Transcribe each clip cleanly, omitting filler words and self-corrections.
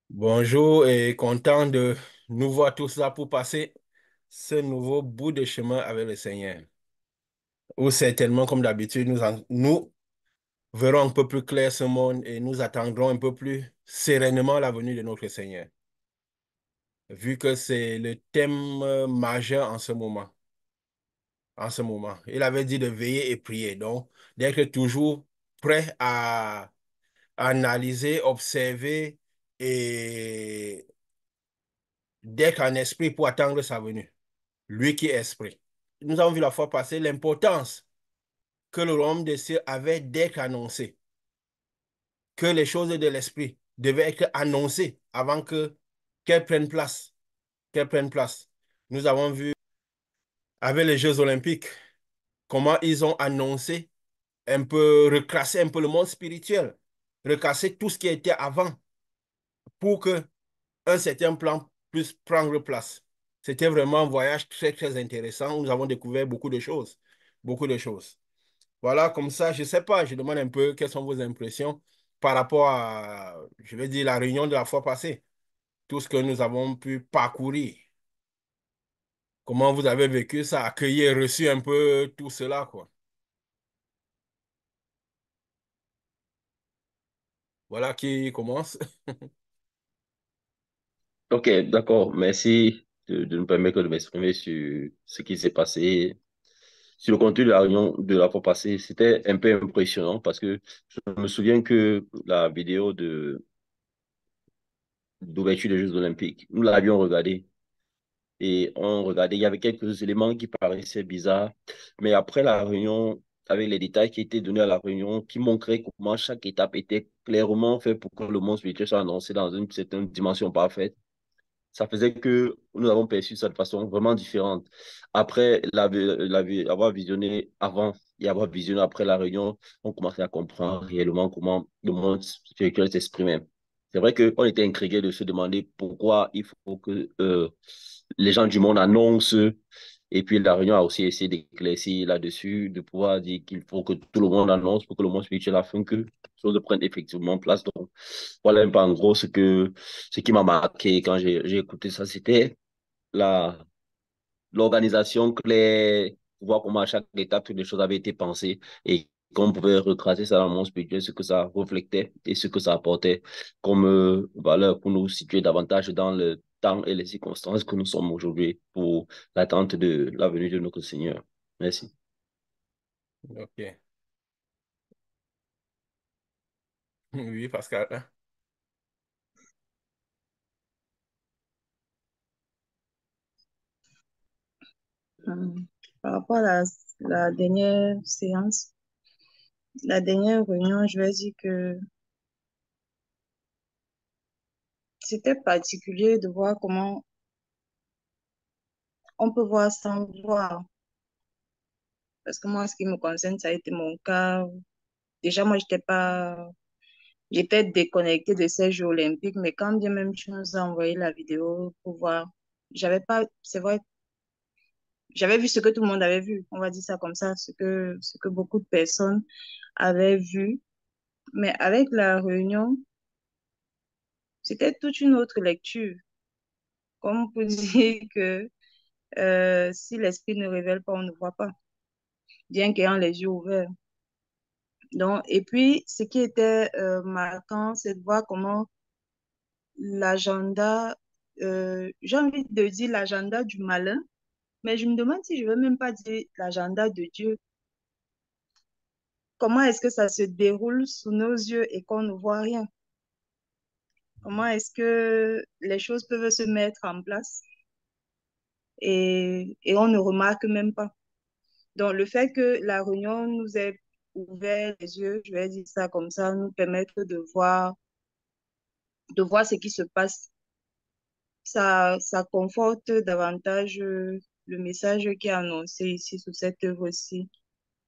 Bonjour et content de nous voir tous là pour passer ce nouveau bout de chemin avec le Seigneur. Où certainement, comme d'habitude, nous verrons un peu plus clair ce monde et nous attendrons un peu plus sereinement la venue de notre Seigneur. Vu que c'est le thème majeur en ce moment. En ce moment. Il avait dit de veiller et prier. Donc, d'être toujours prêt à analyser, observer et d'être en esprit pour attendre sa venue. Lui qui est esprit. Nous avons vu la fois passée l'importance que le royaume des cieux avait d'être annoncé, que les choses de l'esprit devaient être annoncées avant que qu'elles prennent place, qu'elles prennent place. Nous avons vu avec les Jeux olympiques comment ils ont annoncé un peu, reclasser un peu le monde spirituel, reclasser tout ce qui était avant pour que un certain plan puisse prendre place. C'était vraiment un voyage très, très intéressant. Nous avons découvert beaucoup de choses. Beaucoup de choses. Voilà, comme ça, je ne sais pas, je demande un peu quelles sont vos impressions par rapport à, je vais dire, la réunion de la fois passée. Tout ce que nous avons pu parcourir. Comment vous avez vécu ça, accueilli et reçu un peu tout cela, quoi. Voilà qui commence. Ok, d'accord. Merci de nous permettre de m'exprimer sur ce qui s'est passé, sur le contenu de la réunion de la fois passée. C'était un peu impressionnant parce que je me souviens que la vidéo d'ouverture des Jeux Olympiques, nous l'avions regardée et on regardait, il y avait quelques éléments qui paraissaient bizarres, mais après la réunion, avec les détails qui étaient donnés à la réunion, qui montraient comment chaque étape était clairement faite pour que le monde spirituel soit annoncé dans une certaine dimension parfaite. Ça faisait que nous avons perçu ça de façon vraiment différente. Après avoir visionné avant et avoir visionné après la réunion, on commençait à comprendre réellement comment le monde spirituel s'exprimait. C'est vrai qu'on était intrigué de se demander pourquoi il faut que les gens du monde annoncent. Et puis la réunion a aussi essayé d'éclaircir là-dessus, de pouvoir dire qu'il faut que tout le monde annonce pour que le monde spirituel afin que les choses prennent effectivement place. Donc, voilà un peu en gros ce qui m'a marqué quand j'ai écouté ça, c'était la, l'organisation claire, voir comment à chaque étape, toutes les choses avaient été pensées et qu'on pouvait retracer ça dans le monde spirituel, ce que ça reflétait et ce que ça apportait comme valeur pour nous situer davantage dans le temps et les circonstances que nous sommes aujourd'hui pour l'attente de la venue de notre Seigneur. Merci. OK. Oui, Pascal. Hum, Par rapport à la dernière séance, la dernière réunion, je vais dire que c'était particulier de voir comment on peut voir sans voir. Parce que moi, en ce qui me concerne, ça a été mon cas. Déjà, moi, j'étais déconnectée de ces Jeux olympiques, mais quand bien même tu nous as envoyé la vidéo pour voir, j'avais pas, c'est vrai, j'avais vu ce que tout le monde avait vu. On va dire ça comme ça, ce que beaucoup de personnes avaient vu. Mais avec la réunion, c'était toute une autre lecture. Comme on peut dire que si l'esprit ne révèle pas, on ne voit pas, bien qu'ayant les yeux ouverts. Donc, et puis, ce qui était marquant, c'est de voir comment l'agenda, j'ai envie de dire l'agenda du malin, mais je me demande si je ne veux même pas dire l'agenda de Dieu. Comment est-ce que ça se déroule sous nos yeux et qu'on ne voit rien? Comment est-ce que les choses peuvent se mettre en place et on ne remarque même pas? Donc, le fait que la réunion nous ait ouvert les yeux, je vais dire ça comme ça, nous permettre de voir ce qui se passe. Ça conforte davantage le message qui est annoncé ici sous cette œuvre-ci.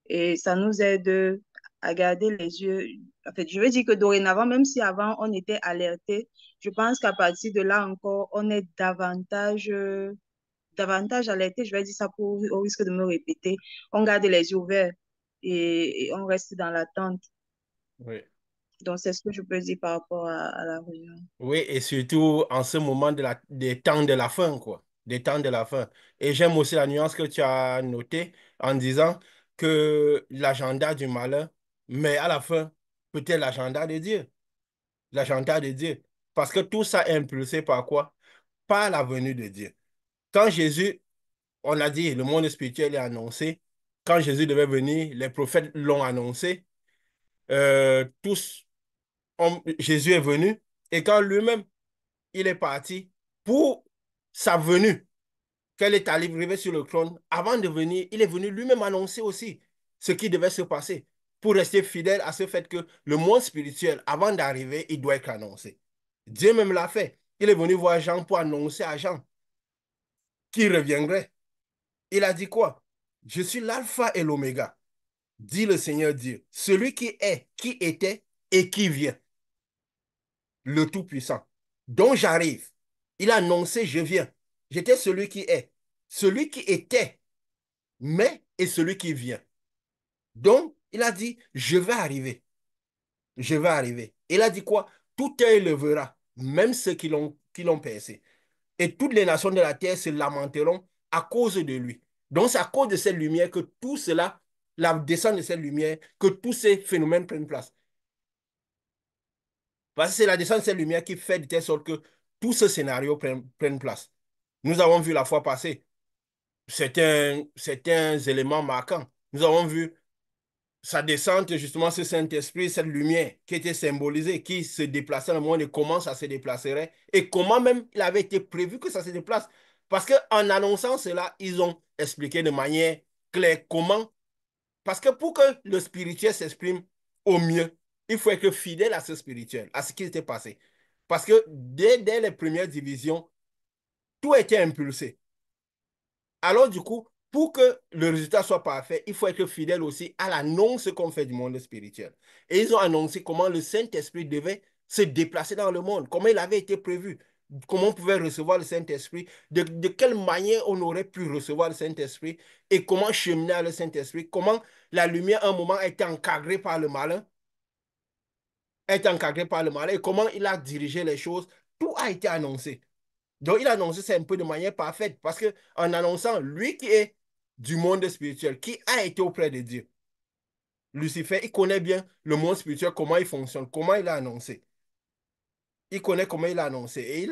Et ça nous aide à garder les yeux. En fait, je veux dire que dorénavant, même si avant on était alerté, je pense qu'à partir de là encore, on est davantage alerté. Je vais dire ça au risque de me répéter. On garde les yeux ouverts et on reste dans l'attente. Oui. Donc, c'est ce que je peux dire par rapport à la réunion. Oui, et surtout en ce moment des temps de la fin, quoi. Des temps de la fin. Et j'aime aussi la nuance que tu as notée en disant que l'agenda du malin, mais à la fin, peut-être l'agenda de Dieu. L'agenda de Dieu. Parce que tout ça est impulsé par quoi? Par la venue de Dieu. Quand Jésus, on a dit, le monde spirituel est annoncé. Quand Jésus devait venir, les prophètes l'ont annoncé. Tous, Jésus est venu. Et quand lui-même, il est parti pour sa venue, qu'elle est arrivée sur le trône. Avant de venir, il est venu lui-même annoncer aussi ce qui devait se passer pour rester fidèle à ce fait que le monde spirituel, avant d'arriver, il doit être annoncé. Dieu même l'a fait. Il est venu voir Jean pour annoncer à Jean qu'il reviendrait. Il a dit quoi? Je suis l'alpha et l'oméga, dit le Seigneur Dieu, celui qui est, qui était et qui vient, le Tout-Puissant, dont j'arrive. Il a annoncé, je viens. J'étais celui qui est, celui qui était, mais et celui qui vient. Donc, il a dit, je vais arriver. Je vais arriver. Il a dit quoi? Tout œil le verra, même ceux qui l'ont percé. Et toutes les nations de la terre se lamenteront à cause de lui. Donc, c'est à cause de cette lumière que tout cela, la descente de cette lumière, que tous ces phénomènes prennent place. Parce que c'est la descente de cette lumière qui fait de telle sorte que tout ce scénario prenne place. Nous avons vu la fois passée certains éléments marquants. Nous avons vu sa descente, justement, ce Saint-Esprit, cette lumière qui était symbolisée, qui se déplaçait dans le monde et comment ça se déplacerait et comment même il avait été prévu que ça se déplace. Parce qu'en annonçant cela, ils ont expliqué de manière claire comment. Parce que pour que le spirituel s'exprime au mieux, il faut être fidèle à ce spirituel, à ce qui s'était passé. Parce que dès les premières divisions, tout était impulsé. Alors, du coup, pour que le résultat soit parfait, il faut être fidèle aussi à l'annonce qu'on fait du monde spirituel. Et ils ont annoncé comment le Saint-Esprit devait se déplacer dans le monde, comment il avait été prévu, comment on pouvait recevoir le Saint-Esprit, de quelle manière on aurait pu recevoir le Saint-Esprit et comment cheminer à le Saint-Esprit, comment la lumière, à un moment, a été encadrée par le malin, et comment il a dirigé les choses. Tout a été annoncé. Donc, il a annoncé ça un peu de manière parfaite parce qu'en annonçant, lui qui est du monde spirituel, qui a été auprès de Dieu, Lucifer, il connaît bien le monde spirituel, comment il fonctionne, comment il a annoncé. Il connaît comment il a annoncé. Et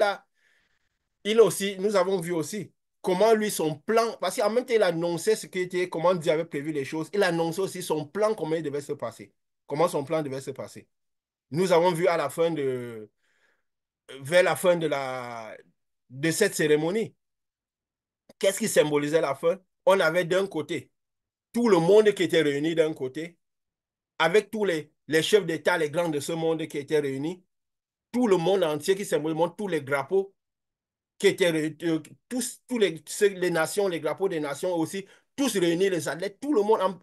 il aussi, nous avons vu aussi comment lui, son plan, parce qu'en même temps, il a annoncé ce qui était, comment Dieu avait prévu les choses, il a annoncé aussi son plan, comment il devait se passer, comment son plan devait se passer. Nous avons vu à la fin vers la fin de cette cérémonie, qu'est-ce qui symbolisait la fin? On avait d'un côté tout le monde qui était réuni d'un côté, avec tous les chefs d'État, les grands de ce monde qui étaient réunis, tout le monde entier qui symbolise tous les drapeaux qui étaient réunis, tous les nations, les drapeaux des nations aussi, tous réunis, les athlètes, tout le monde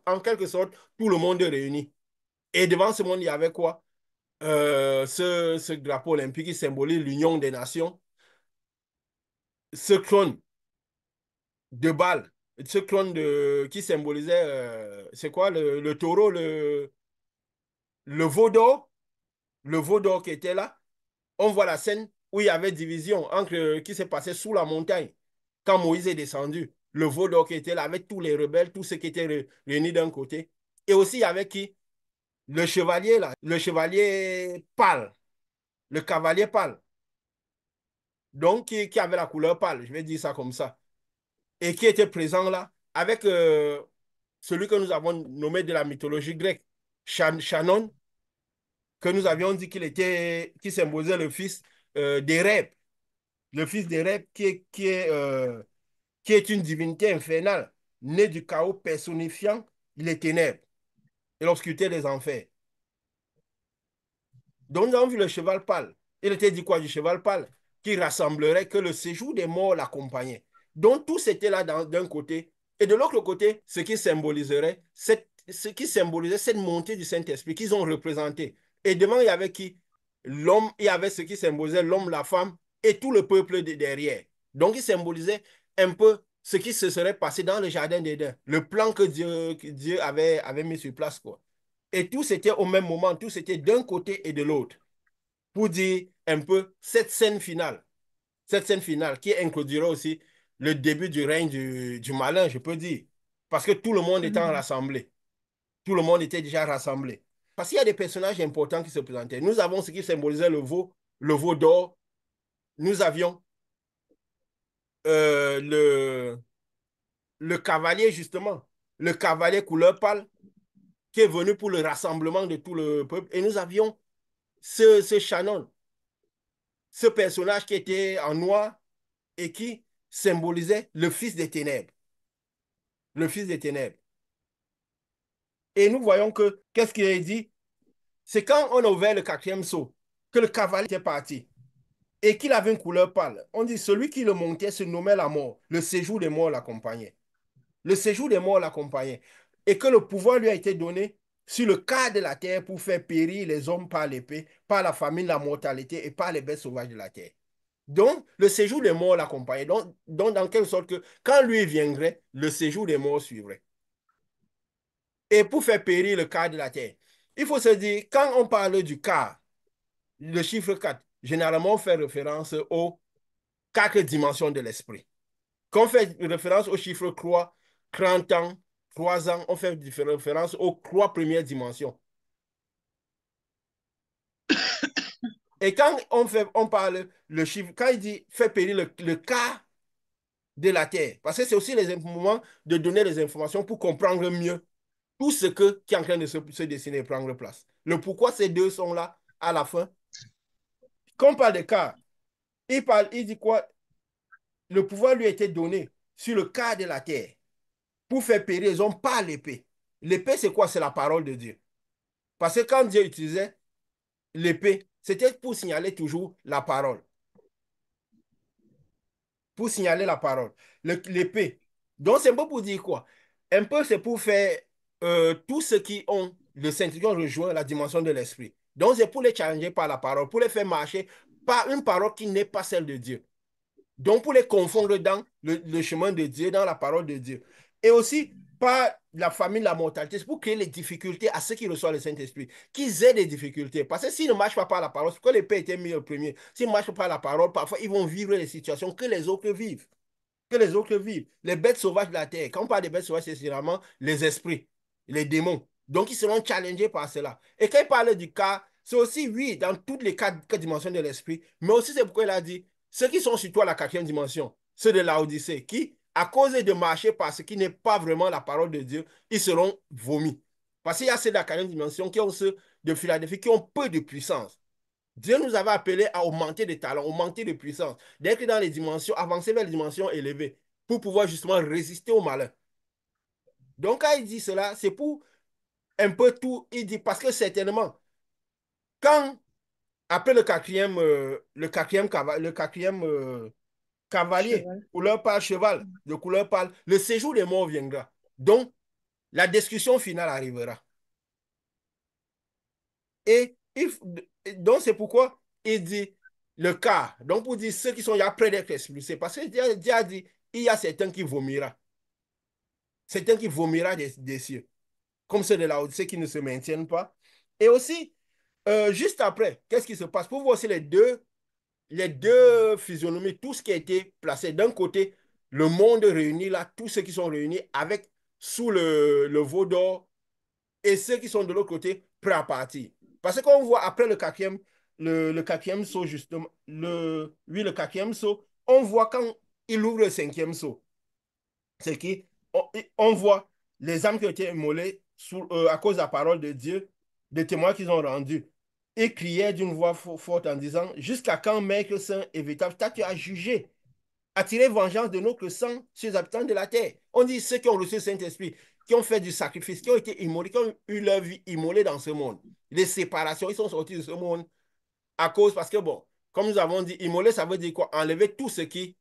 en quelque sorte, tout le monde réuni. Et devant ce monde, il y avait quoi? Ce drapeau olympique qui symbolise l'union des nations, ce trône de balle, ce trône qui symbolisait, c'est quoi, le taureau, le veau d'or, le veau d'or qui était là. On voit la scène où il y avait division entre qui s'est passé sous la montagne. Quand Moïse est descendu, le veau d'or qui était là avec tous les rebelles, tous ceux qui étaient réunis d'un côté. Et aussi, il y avait qui? Le chevalier là, le chevalier pâle, le cavalier pâle. Donc, qui avait la couleur pâle, je vais dire ça comme ça. Et qui était présent là avec celui que nous avons nommé de la mythologie grecque, Shannon, que nous avions dit qui symbolisait le fils d'Éreb, le fils d'Éreb qui est une divinité infernale, née du chaos personnifiant les ténèbres et l'obscurité des enfers. Donc nous avons vu le cheval pâle. Il était dit quoi du cheval pâle? Qui rassemblerait que le séjour des morts l'accompagnait. Donc tout c'était là d'un côté. Et de l'autre côté, ce qui symbolisait cette montée du Saint-Esprit qu'ils ont représenté. Et devant, il y avait qui? L'homme, il y avait ce qui symbolisait l'homme, la femme et tout le peuple derrière. Donc il symbolisait un peu ce qui se serait passé dans le jardin d'Éden. Le plan que Dieu avait mis sur place, quoi. Et tout c'était au même moment, tout c'était d'un côté et de l'autre. Pour dire un peu cette scène finale qui introduira aussi le début du règne du malin, je peux dire. Parce que tout le monde était Mhm. rassemblé. Tout le monde était déjà rassemblé. Parce qu'il y a des personnages importants qui se présentaient. Nous avons ce qui symbolisait le veau d'or. Nous avions euh, le, le cavalier, justement, le cavalier couleur pâle, qui est venu pour le rassemblement de tout le peuple. Et nous avions ce Shannon, ce personnage qui était en noir et qui symbolisait le fils des ténèbres. Le fils des ténèbres. Et nous voyons que, qu'est-ce qu'il a dit? C'est quand on a ouvert le quatrième sceau que le cavalier était parti et qu'il avait une couleur pâle. On dit celui qui le montait se nommait la mort. Le séjour des morts l'accompagnait. Le séjour des morts l'accompagnait. Et que le pouvoir lui a été donné sur le quart de la terre pour faire périr les hommes par l'épée, par la famine, la mortalité et par les bêtes sauvages de la terre. Donc, le séjour des morts l'accompagnait. Donc, dans quelle sorte que quand lui viendrait, le séjour des morts suivrait. Et pour faire périr le quart de la terre, il faut se dire, quand on parle du quart, le chiffre 4, généralement, on fait référence aux quatre dimensions de l'esprit. Quand on fait référence au chiffre 3, 30 ans, 3 ans, on fait référence aux trois premières dimensions. Et quand on parle le chiffre, quand il dit fait périr le quart de la terre, parce que c'est aussi les moments de donner les informations pour comprendre mieux tout ce qui est en train de se dessiner et prendre place. Le pourquoi ces deux sont là à la fin. Quand on parle de quart, il dit quoi? Le pouvoir lui a été donné sur le quart de la terre pour faire périr les hommes par l'épée. L'épée, c'est quoi? C'est la parole de Dieu. Parce que quand Dieu utilisait l'épée, c'était pour signaler toujours la parole. Pour signaler la parole. L'épée. Donc, c'est un peu pour dire quoi? Un peu, c'est pour faire tous ceux qui ont le Saint-Esprit ont rejoint la dimension de l'esprit. Donc, c'est pour les challenger par la parole, pour les faire marcher par une parole qui n'est pas celle de Dieu. Donc, pour les confondre dans le chemin de Dieu, dans la parole de Dieu. Et aussi, par la famille, la mortalité, c'est pour créer les difficultés à ceux qui reçoivent le Saint-Esprit, qu'ils aient des difficultés. Parce que s'ils ne marchent pas par la parole, c'est pourquoi les pères étaient mis au premier. S'ils ne marchent pas par la parole, parfois, ils vont vivre les situations que les autres vivent. Que les autres vivent. Les bêtes sauvages de la terre. Quand on parle des bêtes sauvages, c'est généralement les esprits, les démons. Donc, ils seront challengés par cela. Et quand il parle du cas, c'est aussi, oui, dans toutes les quatre dimensions de l'esprit, mais aussi c'est pourquoi il a dit, ceux qui sont sur toi la quatrième dimension, ceux de l'Odyssée, qui, à cause de marcher par ce qui n'est pas vraiment la parole de Dieu, ils seront vomis. Parce qu'il y a ceux de la quatrième dimension qui ont ceux de Philadelphie qui ont peu de puissance. Dieu nous avait appelés à augmenter de talents, augmenter de puissance, d'être dans les dimensions, avancer vers les dimensions élevées, pour pouvoir justement résister au malin. Donc, quand il dit cela, c'est pour un peu tout. Il dit, parce que certainement, quand, après le quatrième cavalier, Cheval. couleur pâle, cheval, de couleur pâle, le séjour des morts viendra. Donc, la discussion finale arrivera. Et donc, c'est pourquoi il dit le cas. Donc, pour dire ceux qui sont là près d'être expulsés. Parce que Dieu a dit, il y a certains qui vomira. Certains qui vomira des cieux. Comme ceux de la Odyssée qui ne se maintiennent pas. Et aussi, juste après, qu'est-ce qui se passe? Pour voir aussi les deux physionomies, tout ce qui a été placé. D'un côté, le monde réuni là, tous ceux qui sont réunis avec sous le veau d'or et ceux qui sont de l'autre côté prêts à partir. Parce qu'on voit après le quatrième saut, justement, oui, le quatrième saut, on voit quand il ouvre le cinquième saut, c'est qu'on voit les âmes qui ont été immolées à cause de la parole de Dieu, des témoins qu'ils ont rendus. Ils criaient d'une voix forte en disant, jusqu'à quand, Maître Saint et véritable, tu as jugé attirer vengeance de notre sang sur les habitants de la terre. On dit ceux qui ont reçu le Saint-Esprit, qui ont fait du sacrifice, qui ont été immolés, qui ont eu leur vie immolée dans ce monde. Les séparations, ils sont sortis de ce monde à cause, parce que bon, comme nous avons dit, immolé, ça veut dire quoi? Enlever tout ce qui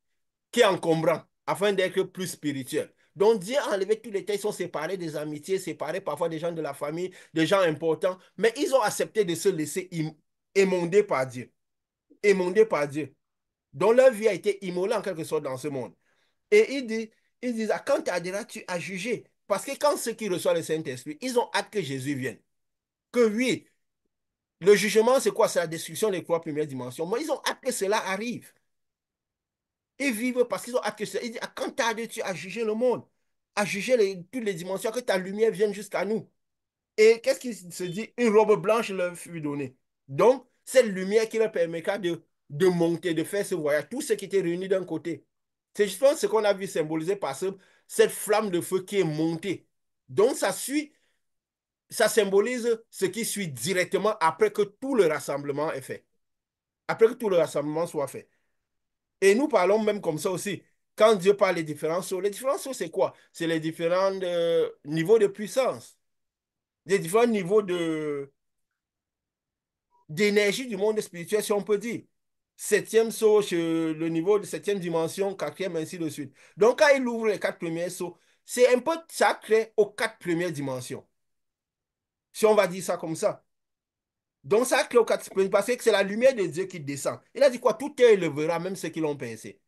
est encombrant, afin d'être plus spirituel. Donc Dieu a enlevé tous les temps, ils sont séparés des amitiés, séparés parfois des gens de la famille, des gens importants, mais ils ont accepté de se laisser émonder par Dieu. Émonder par Dieu. Donc leur vie a été immolée en quelque sorte dans ce monde. Et ils disent, ah, quand tu as déjà, tu as jugé. Parce que quand ceux qui reçoivent le Saint-Esprit, ils ont hâte que Jésus vienne. que oui, le jugement, c'est quoi? C'est la destruction des trois premières dimensions. Mais ils ont hâte que cela arrive. Ils vivent parce qu'ils ont hâte que cela. Ils disent, ah, quand tardes-tu à juger le monde, à juger toutes les dimensions, que ta lumière vienne jusqu'à nous. Et qu'est-ce qui se dit? Une robe blanche leur fut donnée. Donc, cette lumière qui leur permettra de monter, de faire ce voyage, tout ce qui était réuni d'un côté. C'est justement ce qu'on a vu symboliser par cette flamme de feu qui est montée. Donc, ça symbolise ce qui suit directement après que tout le rassemblement est fait. Après que tout le rassemblement soit fait. Et nous parlons même comme ça aussi. Quand Dieu parle des différents sauts, les différents sauts, c'est quoi? C'est les différents niveaux de puissance, les différents niveaux d'énergie du monde spirituel, si on peut dire. Septième saut, le niveau de septième dimension, quatrième, ainsi de suite. Donc, quand il ouvre les quatre premiers sauts, c'est un peu sacré aux quatre premières dimensions. Si on va dire ça comme ça. Donc, ça crée aux quatre premières parce que c'est la lumière de Dieu qui descend. Il a dit quoi? Tout œil le verra, même ceux qui l'ont percé.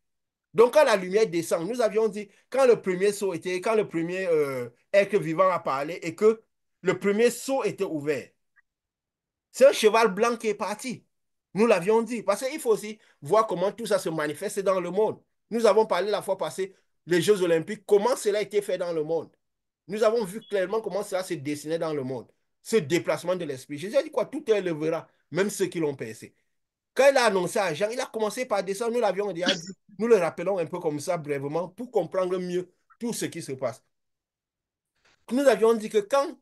Donc, quand la lumière descend, nous avions dit, quand le premier saut était, quand le premier être vivant a parlé et que le premier saut était ouvert, c'est un cheval blanc qui est parti. Nous l'avions dit. Parce qu'il faut aussi voir comment tout ça se manifeste dans le monde. Nous avons parlé la fois passée, les Jeux Olympiques, comment cela a été fait dans le monde. Nous avons vu clairement comment cela se dessinait dans le monde. Ce déplacement de l'esprit. Jésus a dit quoi? Tout est le verra, même ceux qui l'ont percé. Quand il a annoncé à Jean, il a commencé par descendre. Nous l'avions déjà dit. Nous le rappelons un peu comme ça, brièvement, pour comprendre mieux tout ce qui se passe. Nous avions dit que quand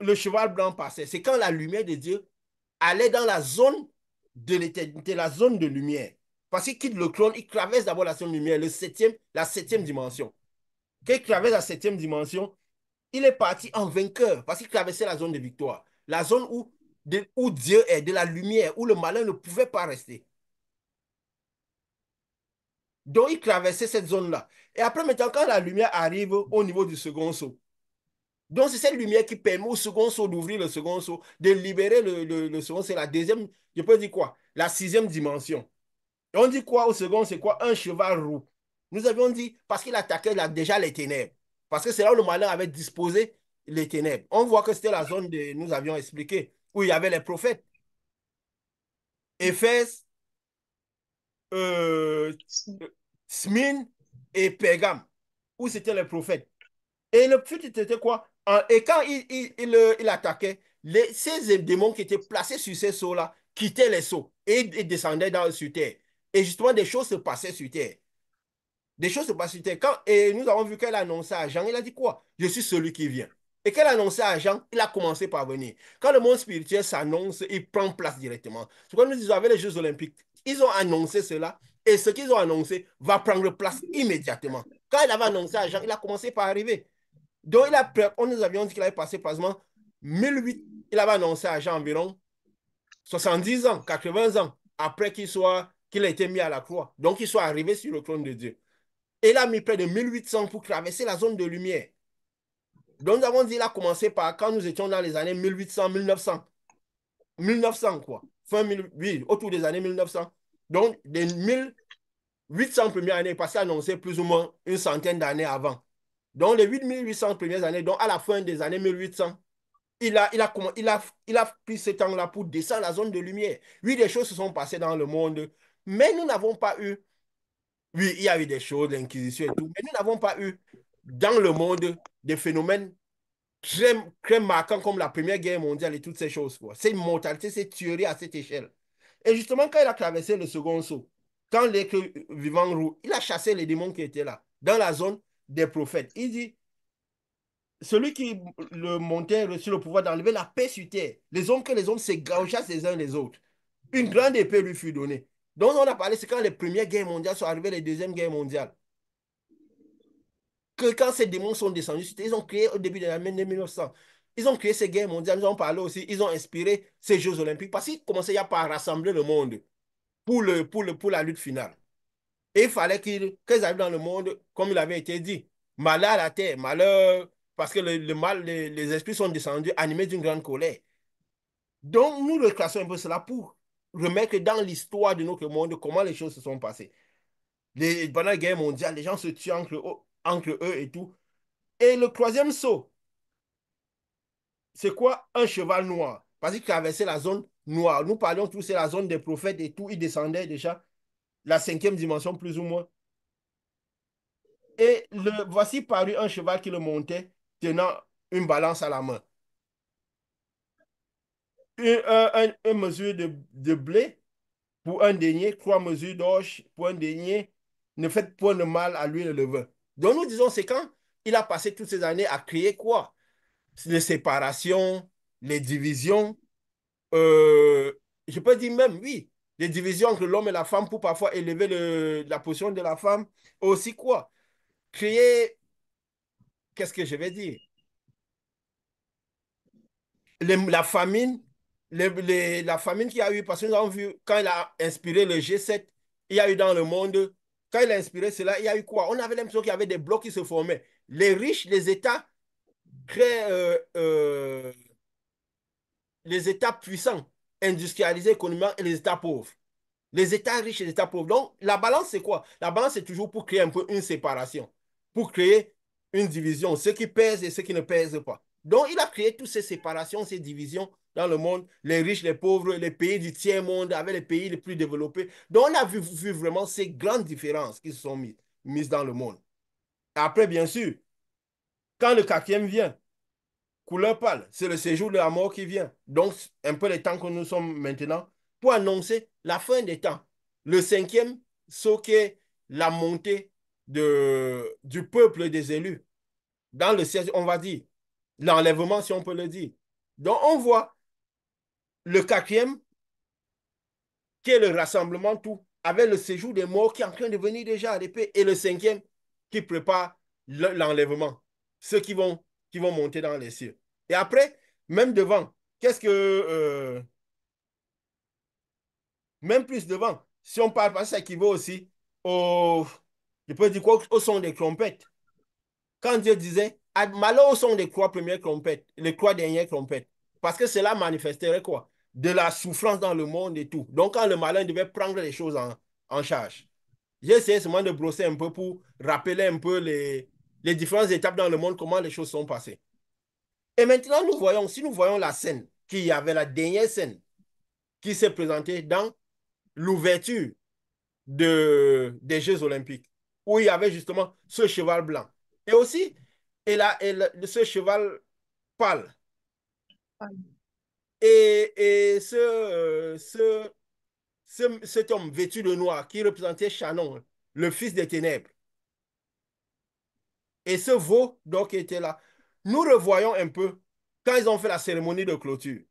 le cheval blanc passait, c'est quand la lumière de Dieu allait dans la zone de l'éternité, la zone de lumière. Parce qu'il quitte le trône, il traverse d'abord la zone de lumière, la septième dimension. Quand il traverse la septième dimension, il est parti en vainqueur parce qu'il traversait la zone de victoire. La zone où Dieu est, de la lumière, où le malin ne pouvait pas rester. Donc, il traversait cette zone-là. Et après, maintenant, quand la lumière arrive au niveau du second saut, donc c'est cette lumière qui permet au second saut d'ouvrir le second saut, de libérer le second, c'est la deuxième, je peux dire quoi? La sixième dimension. Et on dit quoi au second? C'est quoi? Un cheval roux. Nous avions dit parce qu'il attaquait déjà les ténèbres. Parce que c'est là où le malin avait disposé les ténèbres. On voit que c'était la zone de, nous avions expliqué, où il y avait les prophètes. Éphèse, euh, Smyrne et Pergame, où c'était les prophètes. Et le but était quoi? Et quand il attaquait, ces démons qui étaient placés sur ces seaux-là quittaient les seaux et descendaient sur terre. Et justement, des choses se passaient sur terre. Des choses se passent sur terre. Et nous avons vu qu'elle annonçait à Jean, il a dit quoi? Je suis celui qui vient. Et qu'elle annonçait à Jean, il a commencé par venir. Quand le monde spirituel s'annonce, il prend place directement. C'est comme nous disons avec les Jeux Olympiques. Ils ont annoncé cela et ce qu'ils ont annoncé va prendre place immédiatement. Quand il avait annoncé à Jean, il a commencé par arriver. Donc, on nous avions dit qu'il avait passé pratiquement 1008. Il avait annoncé à Jean environ 70 ans, 80 ans après qu'il a été mis à la croix. Donc, qu'il soit arrivé sur le trône de Dieu. Et il a mis près de 1800 pour traverser la zone de lumière. Donc, nous avons dit qu'il a commencé par quand nous étions dans les années 1800, 1900. 1900, quoi. Oui, autour des années 1900. Donc, les 1800 premières années, parce qu'il a annoncé plus ou moins une centaine d'années avant. Donc, les 8800 premières années, donc à la fin des années 1800, il a pris ce temps-là pour descendre la zone de lumière. Oui, des choses se sont passées dans le monde, mais nous n'avons pas eu, oui, il y a eu des choses, l'Inquisition et tout, mais nous n'avons pas eu dans le monde des phénomènes très, très marquants comme la Première Guerre mondiale et toutes ces choses, quoi. Cette mortalité, cette tuerie à cette échelle. Et justement, quand il a traversé le second saut, quand l'être vivant roux, il a chassé les démons qui étaient là, dans la zone des prophètes. Il dit, celui qui le montait sur le pouvoir d'enlever la paix sur terre, que les hommes s'égorgeassent les uns les autres. Une grande épée lui fut donnée. Donc on a parlé, c'est quand les premières guerres mondiales sont arrivées, les deuxièmes guerres mondiales. Que quand ces démons sont descendus sur terre, ils ont créé au début de l'année 1900. Ils ont créé ces guerres mondiales, ils ont parlé aussi, ils ont inspiré ces Jeux Olympiques parce qu'ils commençaient à rassembler le monde pour la lutte finale. Et il fallait qu'ils arrivent dans le monde, comme il avait été dit, malheur à la terre, malheur, parce que le mal, les esprits sont descendus, animés d'une grande colère. Donc, nous reclassons un peu cela pour remettre dans l'histoire de notre monde comment les choses se sont passées. Pendant la guerre mondiale, les gens se tuent entre eux et tout. Et le troisième saut, c'est quoi un cheval noir? Parce qu'il traversait la zone noire. Nous parlions tous, c'est la zone des prophètes et tout. Il descendait déjà la cinquième dimension, plus ou moins. Et voici paru un cheval qui le montait, tenant une balance à la main. Une mesure de blé pour un denier, 3 mesures d'orge pour un denier. Ne faites point de mal à lui le levain. Donc nous disons, c'est quand il a passé toutes ces années à créer quoi? Les séparations, les divisions, euh, je peux dire même, oui, les divisions entre l'homme et la femme pour parfois élever la position de la femme. Aussi quoi? Créer, qu'est-ce que je vais dire? La famine, la famine qu'il y a eu, parce que nous avons vu, quand il a inspiré le G7, il y a eu dans le monde, quand il a inspiré cela, il y a eu quoi? On avait l'impression qu'il y avait des blocs qui se formaient. Les riches, très, les États puissants, industrialisés économiquement, et les États pauvres. Les États riches et les États pauvres. Donc, la balance, c'est quoi? La balance, c'est toujours pour créer un peu une séparation, pour créer une division, ceux qui pèsent et ceux qui ne pèsent pas. Donc, il a créé toutes ces séparations, ces divisions dans le monde, les riches, les pauvres, les pays du tiers-monde avec les pays les plus développés. Donc, on a vu vraiment ces grandes différences qui se sont mises dans le monde. Après, bien sûr, quand le quatrième vient, couleur pâle, c'est le séjour de la mort qui vient. Donc, un peu les temps que nous sommes maintenant pour annoncer la fin des temps. Le cinquième, c'est que la montée du peuple des élus. Dans le siège, on va dire, l'enlèvement, si on peut le dire. Donc, on voit le quatrième, qui est le rassemblement tout, avec le séjour des morts qui est en train de venir déjà à l'épée, et le cinquième qui prépare l'enlèvement, ceux qui vont monter dans les cieux. Et après, même devant, qu'est-ce que, même plus devant, si on parle, parce que ça équivaut aussi au, je peux dire quoi, au son des trompettes. Quand Dieu disait, malheur au son des trois premières trompettes, les trois dernières trompettes, parce que cela manifesterait quoi? De la souffrance dans le monde et tout. Donc, quand le malin devait prendre les choses en charge. J'ai essayé seulement de brosser un peu pour rappeler un peu les différentes étapes dans le monde, comment les choses sont passées. Et maintenant, si nous voyons la scène, qu'il y avait la dernière scène qui s'est présentée dans l'ouverture des Jeux Olympiques, où il y avait justement ce cheval blanc. Et aussi, ce cheval pâle. Et cet homme vêtu de noir qui représentait Shannon, le fils des ténèbres. Et ce veau, donc, qui était là. Nous revoyons un peu quand ils ont fait la cérémonie de clôture.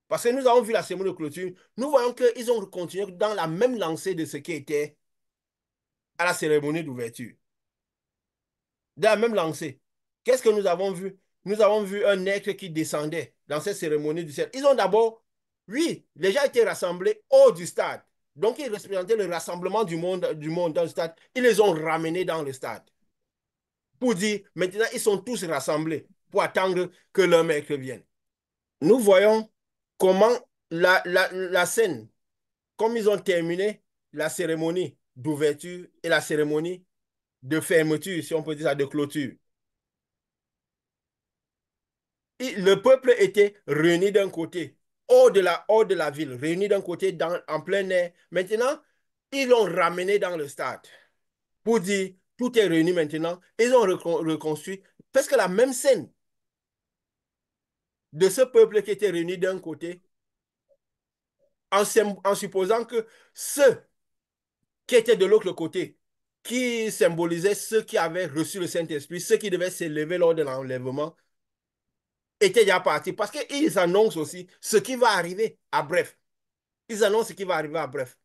Parce que nous avons vu la cérémonie de clôture, nous voyons qu'ils ont continué dans la même lancée de ce qui était à la cérémonie d'ouverture. Dans la même lancée. Qu'est-ce que nous avons vu? Nous avons vu un être qui descendait dans cette cérémonie du ciel. Ils ont d'abord, oui, les gens étaient rassemblés hors du stade. Donc, ils représentaient le rassemblement du monde dans le stade. Ils les ont ramenés dans le stade. Pour dire, maintenant, ils sont tous rassemblés pour attendre que leur maître vienne. Nous voyons comment la scène, comme ils ont terminé la cérémonie d'ouverture et la cérémonie de fermeture, si on peut dire ça, de clôture. Le peuple était réuni d'un côté, hors de la ville, réuni d'un côté en plein air. Maintenant, ils l'ont ramené dans le stade pour dire tout est réuni maintenant. Ils ont reconstruit presque la même scène de ce peuple qui était réuni d'un côté, en supposant que ceux qui étaient de l'autre côté, qui symbolisaient ceux qui avaient reçu le Saint-Esprit, ceux qui devaient s'élever lors de l'enlèvement, étaient déjà partis. Parce qu'ils annoncent aussi ce qui va arriver à bref. Ils annoncent ce qui va arriver à bref.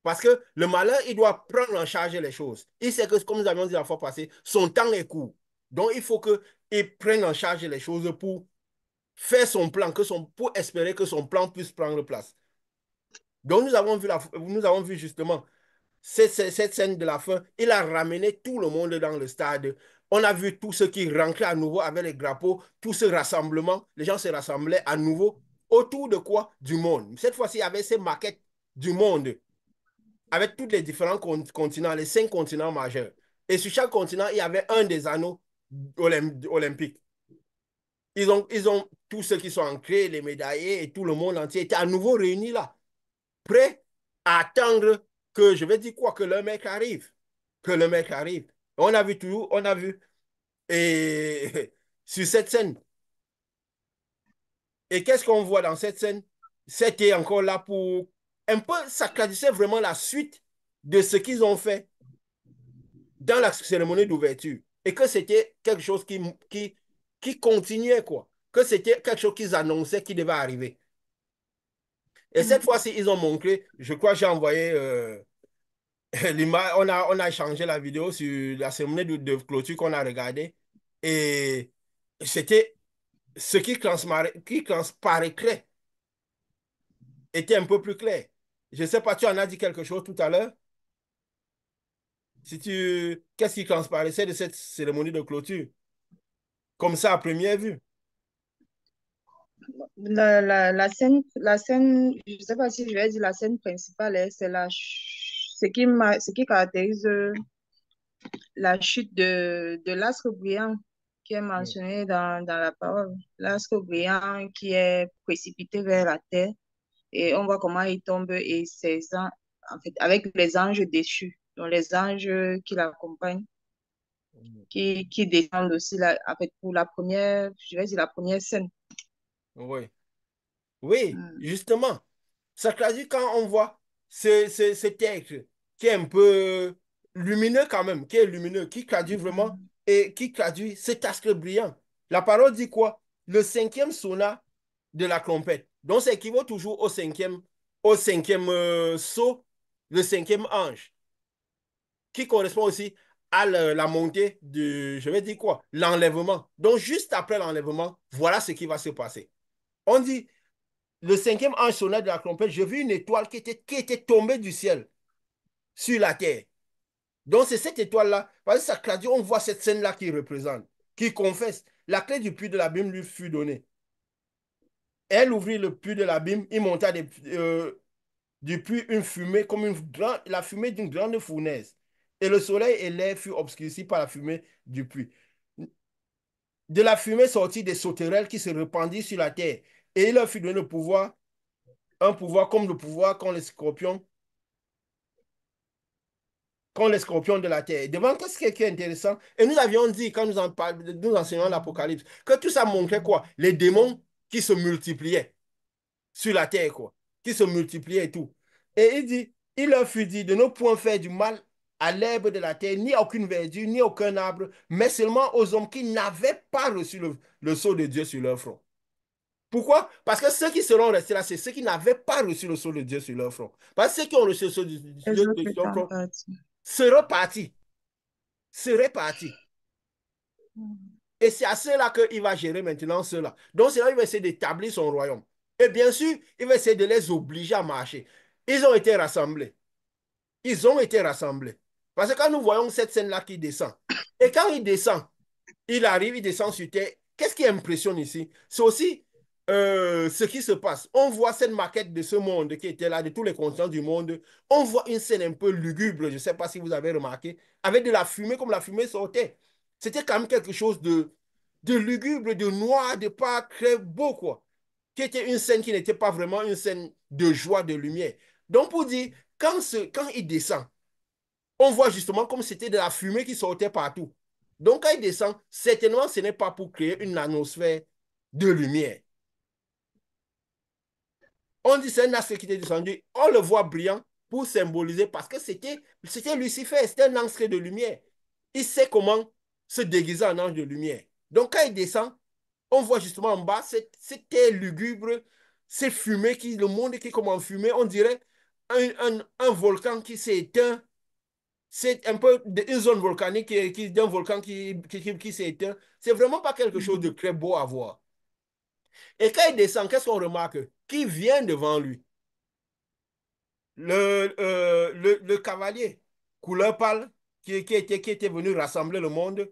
Parce que le malin, il doit prendre en charge les choses. Il sait que, comme nous avions dit la fois passée, son temps est court. Donc, il faut qu'il prenne en charge les choses pour faire son plan, pour espérer que son plan puisse prendre place. Donc, nous avons vu justement cette scène de la fin. Il a ramené tout le monde dans le stade. On a vu tous ceux qui rentraient à nouveau avec les drapeaux, tout ce rassemblement. Les gens se rassemblaient à nouveau autour de quoi? Du monde. Cette fois-ci, il y avait ces maquettes du monde avec tous les différents continents, les 5 continents majeurs. Et sur chaque continent, il y avait un des anneaux olympiques. Ils ont tous ceux qui sont ancrés, les médaillés et tout le monde entier était à nouveau réuni là, prêt à attendre que, je vais dire quoi, que le mec arrive. Que le mec arrive. On a vu tout, on a vu. Et sur cette scène. Et qu'est-ce qu'on voit dans cette scène? C'était encore là pour un peu, ça traduisait vraiment la suite de ce qu'ils ont fait dans la cérémonie d'ouverture. Et que c'était quelque chose qui continuait, quoi. Que c'était quelque chose qu'ils annonçaient qui devait arriver. Et cette Mhm. fois-ci, ils ont montré, je crois que j'ai envoyé l'image, on a échangé la vidéo sur la cérémonie de clôture qu'on a regardée. Et c'était ce qui transparaîtrait était un peu plus clair. Je ne sais pas, tu en as dit quelque chose tout à l'heure. Si tu, qu'est-ce qui transparaissait de cette cérémonie de clôture? Comme ça, à première vue. La scène, je ne sais pas si je vais dire la scène principale, hein, c'est ce qui caractérise la chute de l'astre brillant qui est Oui, mentionné dans la parole. L'astre brillant qui est précipité vers la terre et on voit comment il tombe et en fait, avec les anges déchus, donc les anges qui l'accompagnent, qui descendent aussi là, en fait, pour la première, je vais dire la première scène. oui, oui, Hmm. justement. Ça traduit quand on voit ce texte qui est un peu lumineux quand même, qui est lumineux, qui traduit vraiment Hmm. et qui traduit cet astre brillant. La parole dit quoi? Le cinquième sonat de la trompette. Donc, ça équivaut toujours au cinquième sceau, le cinquième ange, qui correspond aussi à la montée de, je vais dire quoi? L'enlèvement. Donc, juste après l'enlèvement, voilà ce qui va se passer. On dit, le cinquième ange sonna de la trompette, j'ai vu une étoile qui était tombée du ciel sur la terre. Donc, c'est cette étoile-là, parce que ça traduit, on voit cette scène-là qui représente, qui confesse. La clé du puits de l'abîme lui fut donnée. Elle ouvrit le puits de l'abîme, il monta du puits une fumée comme la fumée d'une grande fournaise. Et le soleil et l'air furent obscurcis par la fumée du puits. De la fumée sortit des sauterelles qui se répandirent sur la terre. Et il leur fut donné le pouvoir, un pouvoir comme le pouvoir qu'ont les scorpions de la terre. Devant qu'est-ce qui est intéressant? Et nous avions dit, quand nous enseignons l'Apocalypse, que tout ça montrait quoi? Les démons qui se multipliaient sur la terre, quoi. Qui se multipliaient et tout. Et il leur fut dit de ne point faire du mal à l'herbe de la terre, ni à aucune verdure, ni à aucun arbre, mais seulement aux hommes qui n'avaient pas reçu le sceau de Dieu sur leur front. Pourquoi? Parce que ceux qui seront restés là, c'est ceux qui n'avaient pas reçu le sceau de Dieu sur leur front. Parce que ceux qui ont reçu le sceau de Les Dieu autres sur leur étant front partis. seraient partis. Seraient partis. Et c'est à ceux-là qu'il va gérer maintenant ceux-là. Donc, c'est là qu'il va essayer d'établir son royaume. Et bien sûr, il va essayer de les obliger à marcher. Ils ont été rassemblés. Ils ont été rassemblés. Parce que quand nous voyons cette scène-là qui descend, et quand il descend, il arrive, il descend sur terre. Qu'est-ce qui impressionne ici? C'est aussi ce qui se passe. On voit cette maquette de ce monde qui était là, de tous les continents du monde. On voit une scène un peu lugubre, je ne sais pas si vous avez remarqué, avec de la fumée, comme la fumée sortait. C'était quand même quelque chose de lugubre, de noir, de pas très beau, quoi. Qui était une scène qui n'était pas vraiment une scène de joie, de lumière. Donc, pour dire, quand il descend, on voit justement comme c'était de la fumée qui sortait partout. Donc, quand il descend, certainement, ce n'est pas pour créer une atmosphère de lumière. On dit c'est un astre qui est descendu. On le voit brillant pour symboliser parce que c'était Lucifer, c'était un astre de lumière. Il sait comment se déguiser en ange de lumière. Donc, quand il descend, on voit justement en bas cette terre lugubre, ces fumées, le monde qui est comme en fumée. On dirait un volcan qui s'est éteint. C'est un peu une zone volcanique d'un volcan qui s'est éteint. C'est vraiment pas quelque chose de Mhm. très beau à voir. Et quand il descend, qu'est-ce qu'on remarque? Qui vient devant lui? Le cavalier, couleur pâle, qui était venu rassembler le monde,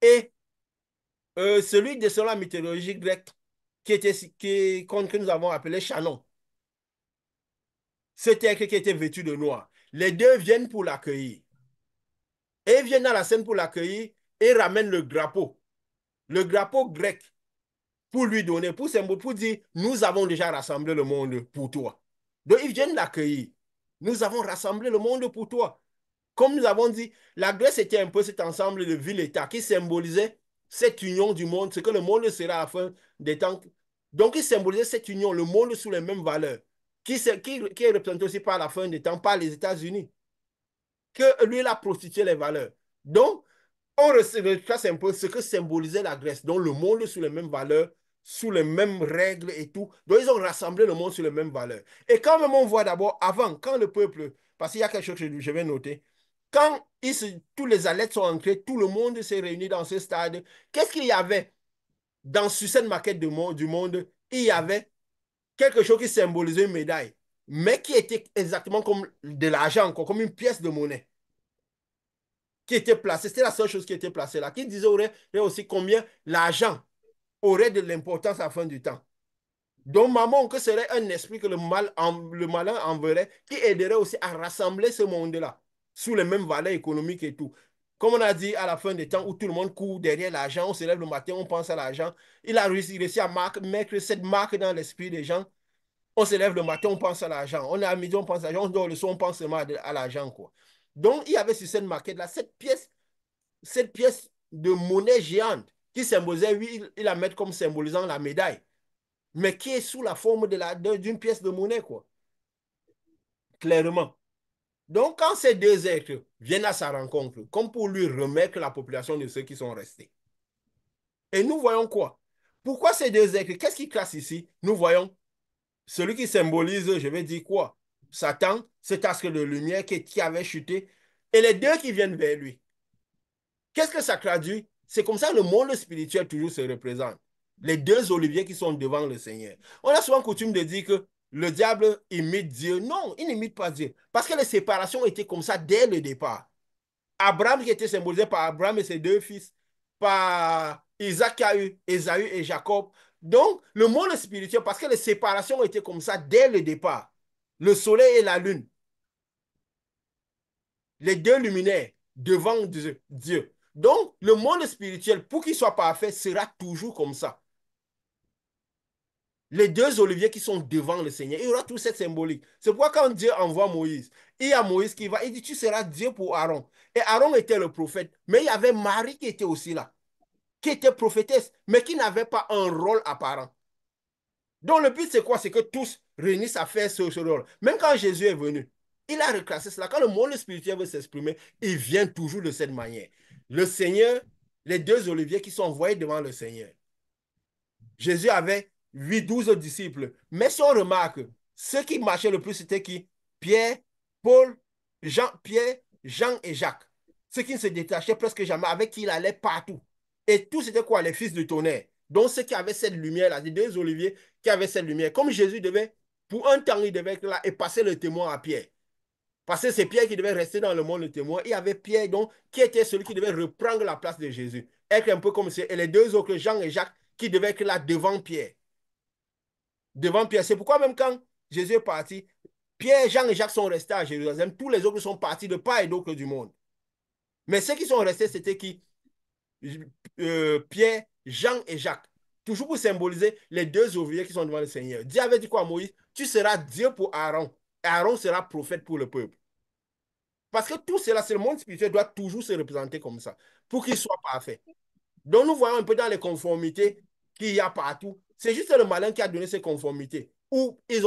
et celui de la mythologie grecque, que nous avons appelé Chanon. Cet aigle qui était vêtu de noir. Les deux viennent pour l'accueillir. Et ils viennent dans la scène pour l'accueillir et ramènent le drapeau grec. pour lui donner, pour dire, nous avons déjà rassemblé le monde pour toi. Donc, ils viennent l'accueillir. Nous avons rassemblé le monde pour toi. Comme nous avons dit, la Grèce était un peu cet ensemble de villes-États qui symbolisait cette union du monde, ce que le monde sera à la fin des temps. Donc, il symbolisait cette union, le monde sous les mêmes valeurs, qui est représenté aussi par la fin des temps, par les États-Unis, que lui, il a prostitué les valeurs. Donc, on retrace un peu ce que symbolisait la Grèce, donc le monde sous les mêmes valeurs, sous les mêmes règles et tout. Donc, ils ont rassemblé le monde sur les mêmes valeurs. Et quand même, on voit d'abord, avant, quand le peuple, parce qu'il y a quelque chose que je vais noter, quand tous les athlètes sont entrés, tout le monde s'est réuni dans ce stade, qu'est-ce qu'il y avait sur cette maquette du monde? Il y avait quelque chose qui symbolisait une médaille, mais qui était exactement comme de l'argent, comme une pièce de monnaie qui était placée. C'était la seule chose qui était placée là, qui disait aussi combien l'argent aurait de l'importance à la fin du temps. Donc, maman, que serait un esprit que le malin enverrait, qui aiderait aussi à rassembler ce monde-là, sous les mêmes valeurs économiques et tout. Comme on a dit à la fin des temps où tout le monde court derrière l'argent, on se lève le matin, on pense à l'argent. Il a réussi à mettre cette marque dans l'esprit des gens. On se lève le matin, on pense à l'argent. On est à midi, on pense à l'argent. On dort le soir, on pense seulement à l'argent, quoi. Donc, il y avait sur cette maquette-là cette pièce de monnaie géante qui symbolisait, oui, il la met comme symbolisant la médaille, mais qui est sous la forme d'une pièce de monnaie, quoi, clairement. Donc, quand ces deux êtres viennent à sa rencontre, comme pour lui remettre la population de ceux qui sont restés, et nous voyons quoi? Pourquoi ces deux êtres? Qu'est-ce qui classe ici? Nous voyons celui qui symbolise, je vais dire quoi? Satan, cet astre de lumière qui avait chuté, et les deux qui viennent vers lui. Qu'est-ce que ça traduit? C'est comme ça que le monde spirituel toujours se représente. Les deux oliviers qui sont devant le Seigneur. On a souvent coutume de dire que le diable imite Dieu. Non, il n'imite pas Dieu. Parce que les séparations étaient comme ça dès le départ. Abraham qui était symbolisé par Abraham et ses deux fils, par Isaac qui a eu Ésaü et Jacob. Donc, le monde spirituel, parce que les séparations étaient comme ça dès le départ. Le soleil et la lune, les deux luminaires devant Dieu. Donc, le monde spirituel, pour qu'il soit parfait, sera toujours comme ça. Les deux oliviers qui sont devant le Seigneur, il y aura toute cette symbolique. C'est pourquoi quand Dieu envoie Moïse, il y a Moïse qui va, il dit, tu seras Dieu pour Aaron. Et Aaron était le prophète, mais il y avait Marie qui était aussi là, qui était prophétesse, mais qui n'avait pas un rôle apparent. Donc le but, c'est quoi? C'est que tous réunissent à faire ce rôle. Même quand Jésus est venu, il a reclassé cela. Quand le monde spirituel veut s'exprimer, il vient toujours de cette manière. Le Seigneur, les deux oliviers qui sont envoyés devant le Seigneur. Jésus avait 12 disciples. Mais si on remarque, ceux qui marchaient le plus, c'était qui? Pierre, Paul, Pierre, Jean et Jacques. Ceux qui ne se détachaient presque jamais, avec qui il allait partout. Et tous c'était quoi? Les fils du tonnerre. Donc ceux qui avaient cette lumière-là, les deux oliviers qui avaient cette lumière. Comme Jésus devait, pour un temps, il devait être là et passer le témoin à Pierre. Parce que c'est Pierre qui devait rester dans le monde le témoin. Il y avait Pierre, donc, qui était celui qui devait reprendre la place de Jésus. Être un peu comme ça. Et les deux autres, Jean et Jacques, qui devaient être là devant Pierre. Devant Pierre. C'est pourquoi même quand Jésus est parti, Pierre, Jean et Jacques sont restés à Jérusalem. Tous les autres sont partis de part et d'autre du monde. Mais ceux qui sont restés, c'était qui? Pierre, Jean et Jacques. Toujours pour symboliser les deux ouvriers qui sont devant le Seigneur. Dieu avait dit quoi à Moïse? Tu seras Dieu pour Aaron. Et Aaron sera prophète pour le peuple. Parce que tout cela, c'est le monde spirituel doit toujours se représenter comme ça, pour qu'il soit parfait. Donc nous voyons un peu dans les conformités qu'il y a partout. C'est juste le malin qui a donné ces conformités, où il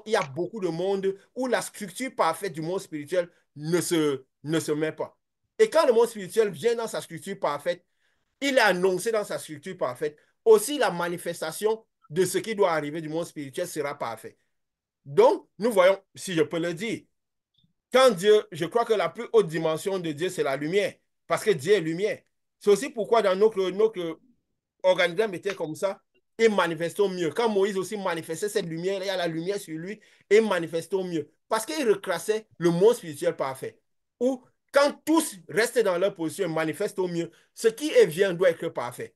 y a beaucoup de monde, où la structure parfaite du monde spirituel ne se met pas. Et quand le monde spirituel vient dans sa structure parfaite, il est annoncé dans sa structure parfaite. Aussi, la manifestation de ce qui doit arriver du monde spirituel sera parfait. Donc, nous voyons, si je peux le dire, quand Dieu, je crois que la plus haute dimension de Dieu, c'est la lumière. Parce que Dieu est lumière. C'est aussi pourquoi dans notre organigramme était comme ça, et manifestait au mieux. Quand Moïse aussi manifestait cette lumière, il y a la lumière sur lui, et manifestait au mieux. Parce qu'il reclassait le monde spirituel parfait. Ou quand tous restent dans leur position et manifestent au mieux, ce qui est vient doit être parfait.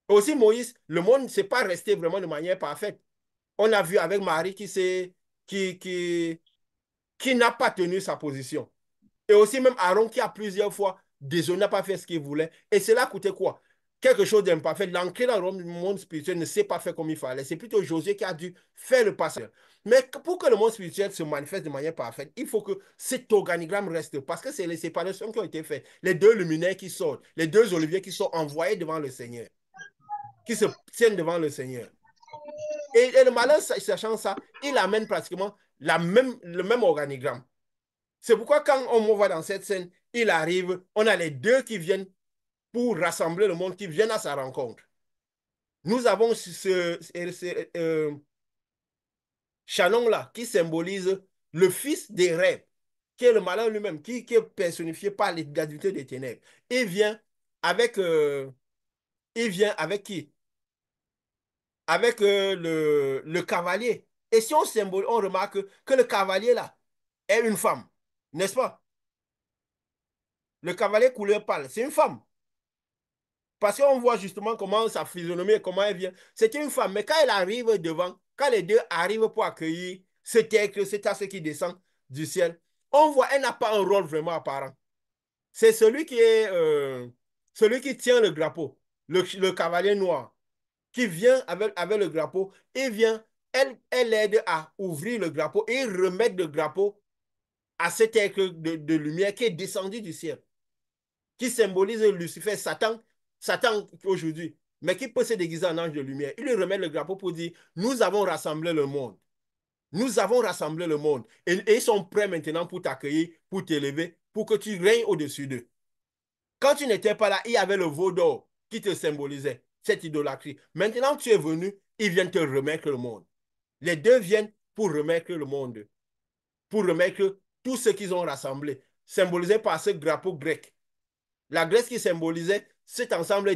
Aussi, Moïse, le monde ne s'est pas resté vraiment de manière parfaite. On a vu avec Marie qui, qui, qui n'a pas tenu sa position. Et aussi même Aaron qui a plusieurs fois désolé, n'a pas fait ce qu'il voulait. Et cela coûtait quoi? quelque chose d'imparfait, l'entrée dans le monde spirituel ne s'est pas fait comme il fallait. C'est plutôt Josué qui a dû faire le passage. Mais pour que le monde spirituel se manifeste de manière parfaite, il faut que cet organigramme reste. Parce que c'est les séparations qui ont été faites. Les deux luminaires qui sortent, les deux oliviers qui sont envoyés devant le Seigneur, qui se tiennent devant le Seigneur. Et le malin, sachant ça, il amène pratiquement le même organigramme. C'est pourquoi quand on me voit dans cette scène, il arrive, on a les deux qui viennent pour rassembler le monde, qui viennent à sa rencontre. Nous avons Chanon-là qui symbolise le fils des rêves, qui est le malin lui-même, qui est personnifié par l'égalité des ténèbres. Il vient avec, il vient avec qui? Avec le cavalier. Et si on symbole, on remarque que le cavalier là est une femme, n'est-ce pas? Le cavalier couleur pâle, c'est une femme. Parce qu'on voit justement comment sa physionomie, comment elle vient. C'est une femme, mais quand elle arrive devant, quand les deux arrivent pour accueillir cet aigle, cet astre qui descend du ciel, on voit, elle n'a pas un rôle vraiment apparent. C'est celui qui tient le drapeau, le cavalier noir, qui vient avec le drapeau et vient, elle aide à ouvrir le drapeau et remettre le drapeau à cet aigle de lumière qui est descendu du ciel, qui symbolise Lucifer, Satan aujourd'hui, mais qui peut se déguiser en ange de lumière. Il lui remet le drapeau pour dire, nous avons rassemblé le monde. Nous avons rassemblé le monde. Et ils sont prêts maintenant pour t'accueillir, pour t'élever, pour que tu règnes au-dessus d'eux. Quand tu n'étais pas là, il y avait le veau d'or qui te symbolisait, cette idolâtrie. Maintenant, tu es venu, ils viennent te remettre le monde. Les deux viennent pour remettre le monde, pour remettre tout ce qu'ils ont rassemblé, symbolisé par ce drapeau grec. La Grèce qui symbolisait cet ensemble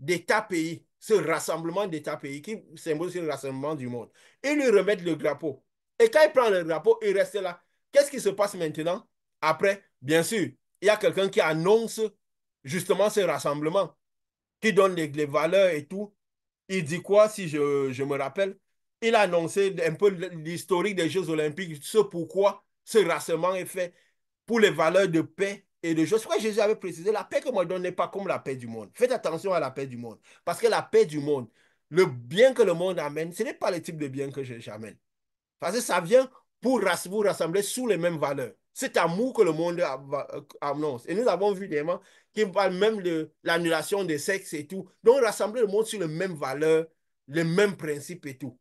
d'États-pays, ce rassemblement d'États-pays qui symbolise le rassemblement du monde. Ils lui remettent le drapeau. Et quand il prend le drapeau, il reste là. Qu'est-ce qui se passe maintenant? Après, bien sûr, il y a quelqu'un qui annonce justement ce rassemblement, qui donne les valeurs et tout. Il dit quoi, si je me rappelle? Il a annoncé un peu l'historique des Jeux Olympiques, ce pourquoi ce rassemblement est fait pour les valeurs de paix et de joie. C'est pourquoi Jésus avait précisé, la paix que moi je donne n'est pas comme la paix du monde. Faites attention à la paix du monde. Parce que la paix du monde, le bien que le monde amène, ce n'est pas le type de bien que j'amène. Parce que ça vient pour vous rassembler sous les mêmes valeurs. Cet amour que le monde annonce. Et nous avons vu des gens qui parlent même de l'annulation des sexes et tout. Donc, rassembler le monde sur les mêmes valeurs, les mêmes principes et tout.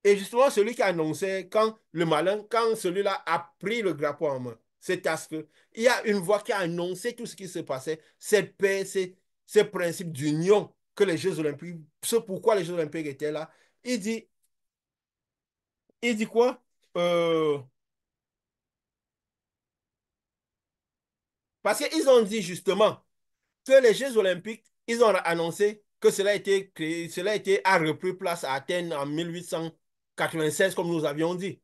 Et justement, celui qui annonçait, quand le malin, quand celui-là a pris le drapeau en main, c'est parce que il y a une voix qui a annoncé tout ce qui se passait, cette paix, ces principes d'union que les Jeux Olympiques, ce pourquoi les Jeux Olympiques étaient là. Il dit, il dit quoi? Euh, Parce qu'ils ont dit justement que les Jeux Olympiques, ils ont annoncé que cela a été créé, a repris place à Athènes en 1896, comme nous avions dit.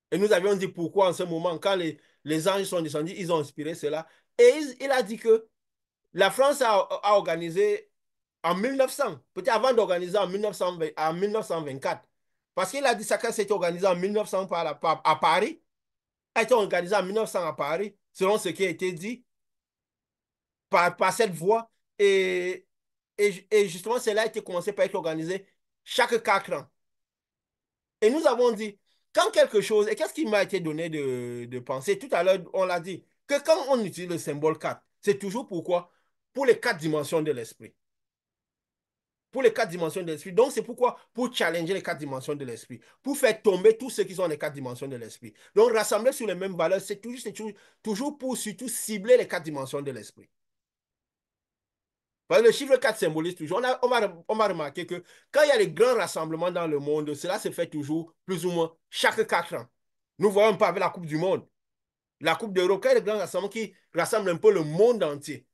Et nous avions dit pourquoi en ce moment, quand les anges sont descendus, ils ont inspiré cela. Et il a dit que la France a organisé en 1900, peut-être avant d'organiser en 1920, en 1924. Parce qu'il a dit ça quand c'était organisé en 1900 à Paris, a été organisé en 1900 à Paris, selon ce qui a été dit par cette voie. Et justement, cela a été commencé par être organisé chaque 4 ans. Et nous avons dit, quand quelque chose, et qu'est-ce qui m'a été donné de penser? Tout à l'heure, on l'a dit, que quand on utilise le symbole 4, c'est toujours pourquoi? Pour les 4 dimensions de l'esprit. Pour les 4 dimensions de l'esprit. Donc, c'est pourquoi? Pour challenger les 4 dimensions de l'esprit. Pour faire tomber tous ceux qui sont les 4 dimensions de l'esprit. Donc, rassembler sur les mêmes valeurs, toujours pour surtout cibler les 4 dimensions de l'esprit. Parce que le chiffre 4 symbolise toujours. On va remarquer que quand il y a les grands rassemblements dans le monde, cela se fait toujours plus ou moins chaque 4 ans. Nous voyons un peu avec la Coupe du Monde. La Coupe d'Europe, quand il y a les grands rassemblements qui rassemblent un peu le monde entier,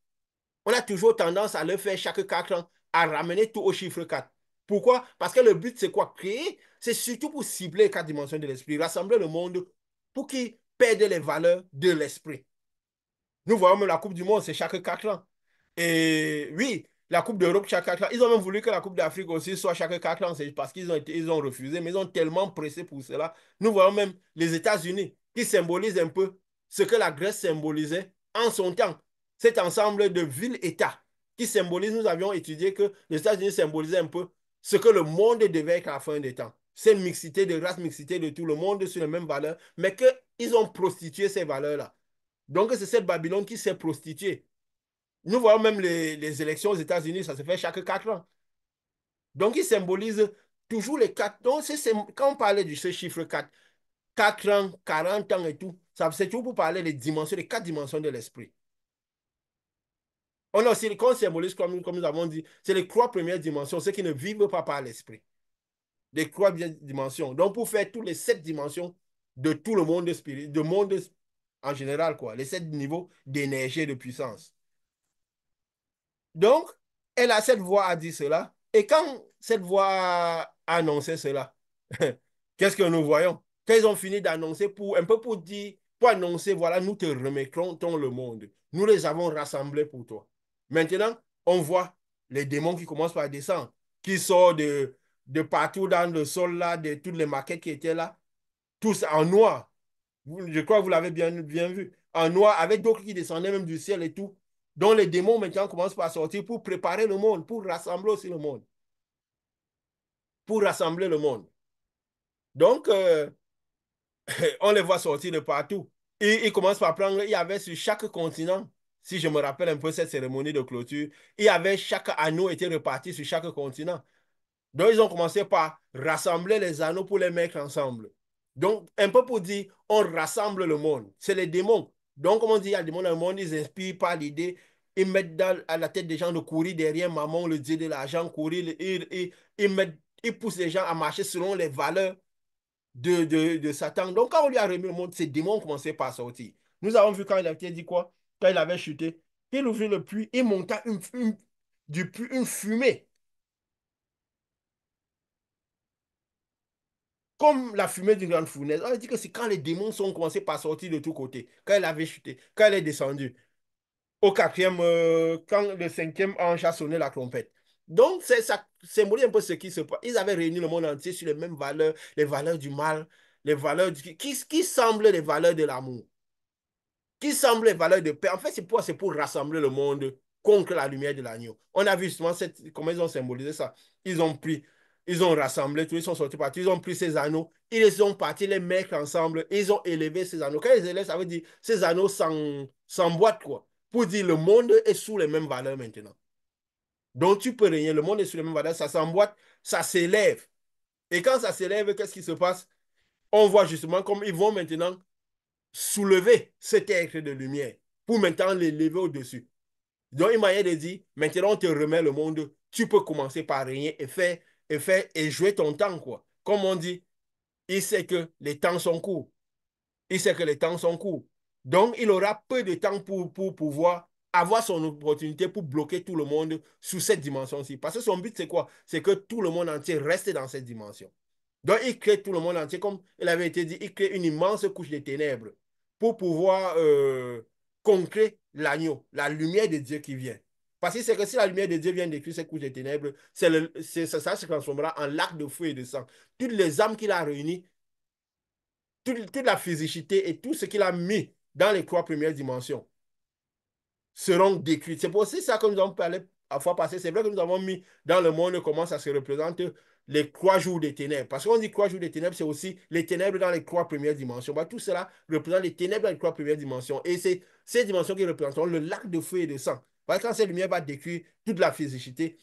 on a toujours tendance à le faire chaque 4 ans, à ramener tout au chiffre 4. Pourquoi? Parce que le but, c'est quoi? Créer, c'est surtout pour cibler les 4 dimensions de l'esprit, rassembler le monde pour qu'ils perdent les valeurs de l'esprit. Nous voyons même la Coupe du Monde, c'est chaque 4 ans. Et oui, la Coupe d'Europe chaque 4 ans. Ils ont même voulu que la Coupe d'Afrique aussi soit chaque 4 ans. C'est parce ils ont refusé, mais ils ont tellement pressé pour cela. Nous voyons même les États-Unis qui symbolisent un peu ce que la Grèce symbolisait en son temps. cet ensemble de villes-États qui symbolisent, nous avions étudié que les États-Unis symbolisaient un peu ce que le monde devait être à la fin des temps. C'est une mixité de races, mixité de tout le monde sur les mêmes valeurs, mais qu'ils ont prostitué ces valeurs-là. Donc, c'est cette Babylone qui s'est prostituée. Nous voyons même les élections aux États-Unis, ça se fait chaque 4 ans. Donc, ils symbolisent toujours les 4. Donc, quand on parlait de ce chiffre 4, 4 ans, 40 ans et tout, c'est toujours pour parler des dimensions, les 4 dimensions de l'esprit. On a aussi, quand on symbolise, comme nous avons dit, c'est les 3 premières dimensions, ceux qui ne vivent pas par l'esprit. Les 3 dimensions. Donc, pour faire toutes les 7 dimensions de tout le monde spirituel, de monde en général, quoi, les 7 niveaux d'énergie et de puissance. Donc, elle a cette voix a dit cela. Et quand cette voix a annoncé cela, qu'est-ce que nous voyons? Quand ils ont fini d'annoncer, un peu pour dire, pour annoncer, voilà, nous te remettrons le monde. Nous les avons rassemblés pour toi. Maintenant, on voit les démons qui commencent par descendre, qui sortent de partout dans le sol, là, de toutes les maquettes qui étaient là, tous en noir. Je crois que vous l'avez bien vu. En noir, avec d'autres qui descendaient même du ciel et tout. Donc les démons maintenant commencent par sortir pour préparer le monde, pour rassembler aussi le monde. Pour rassembler le monde. Donc, on les voit sortir de partout. Et ils commencent par prendre, il y avait sur chaque continent, si je me rappelle un peu cette cérémonie de clôture, il y avait chaque anneau était reparti sur chaque continent. Donc, ils ont commencé par rassembler les anneaux pour les mettre ensemble. Donc, un peu pour dire, on rassemble le monde. C'est les démons. Donc, comme on dit, il y a des démons dans le monde, ils inspirent par l'idée, ils mettent à la tête des gens de courir derrière Mammon, le dieu de l'argent, courir, ils poussent les gens à marcher selon les valeurs de Satan. Donc, quand on lui a remis le monde, ces démons ont commencé par sortir. Nous avons vu quand il a été dit quoi? Quand il avait chuté, il ouvrit le puits, il monta du puits une fumée comme la fumée d'une grande fournaise. On a dit que c'est quand les démons sont commencés par sortir de tous côtés, quand elle avait chuté, quand elle est descendue. Au quatrième, quand le cinquième ange a sonné la trompette. Donc, ça symbolise un peu ce qui se passe. Ils avaient réuni le monde entier sur les mêmes valeurs, les valeurs du mal, les valeurs qui semblent les valeurs de l'amour, qui semblent les valeurs de paix. En fait, c'est pour rassembler le monde contre la lumière de l'agneau. On a vu justement comment ils ont symbolisé ça. Ils ont pris, ils ont rassemblé, tous ils sont sortis partis, ils ont pris ces anneaux, ils les ont partis les mettre ensemble, ils ont élevé ces anneaux. Quand ils élèvent, ça veut dire ces anneaux s'emboîtent, quoi. Pour dire le monde est sous les mêmes valeurs maintenant. Donc tu peux régner, le monde est sous les mêmes valeurs, ça s'emboîte, ça s'élève. Et quand ça s'élève, qu'est-ce qui se passe? On voit justement comme ils vont maintenant soulever cet être de lumière pour maintenant l'élever au-dessus. Donc, une manière de dire, maintenant on te remet le monde, tu peux commencer par régner et jouer ton temps, quoi. Comme on dit, il sait que les temps sont courts. Il sait que les temps sont courts. Donc, il aura peu de temps pour pouvoir avoir son opportunité pour bloquer tout le monde sous cette dimension-ci. Parce que son but, c'est quoi? C'est que tout le monde entier reste dans cette dimension. Donc, il crée tout le monde entier, comme il avait été dit, il crée une immense couche de ténèbres pour pouvoir concrétiser l'agneau, la lumière de Dieu qui vient. Parce que c'est que si la lumière de Dieu vient détruire cette couche de ténèbres, ça se transformera en lac de feu et de sang. Toutes les âmes qu'il a réunies, toute la physicité et tout ce qu'il a mis dans les 3 premières dimensions seront détruites. C'est pour ça que nous avons parlé la fois passée. C'est vrai que nous avons mis dans le monde comment ça se représente les 3 jours des ténèbres. Parce qu'on dit 3 jours des ténèbres, c'est aussi les ténèbres dans les 3 premières dimensions. Bah, tout cela représente les ténèbres dans les 3 premières dimensions. Et c'est ces dimensions qui représenteront le lac de feu et de sang. Parce que quand cette lumière va détruire toute la physicité,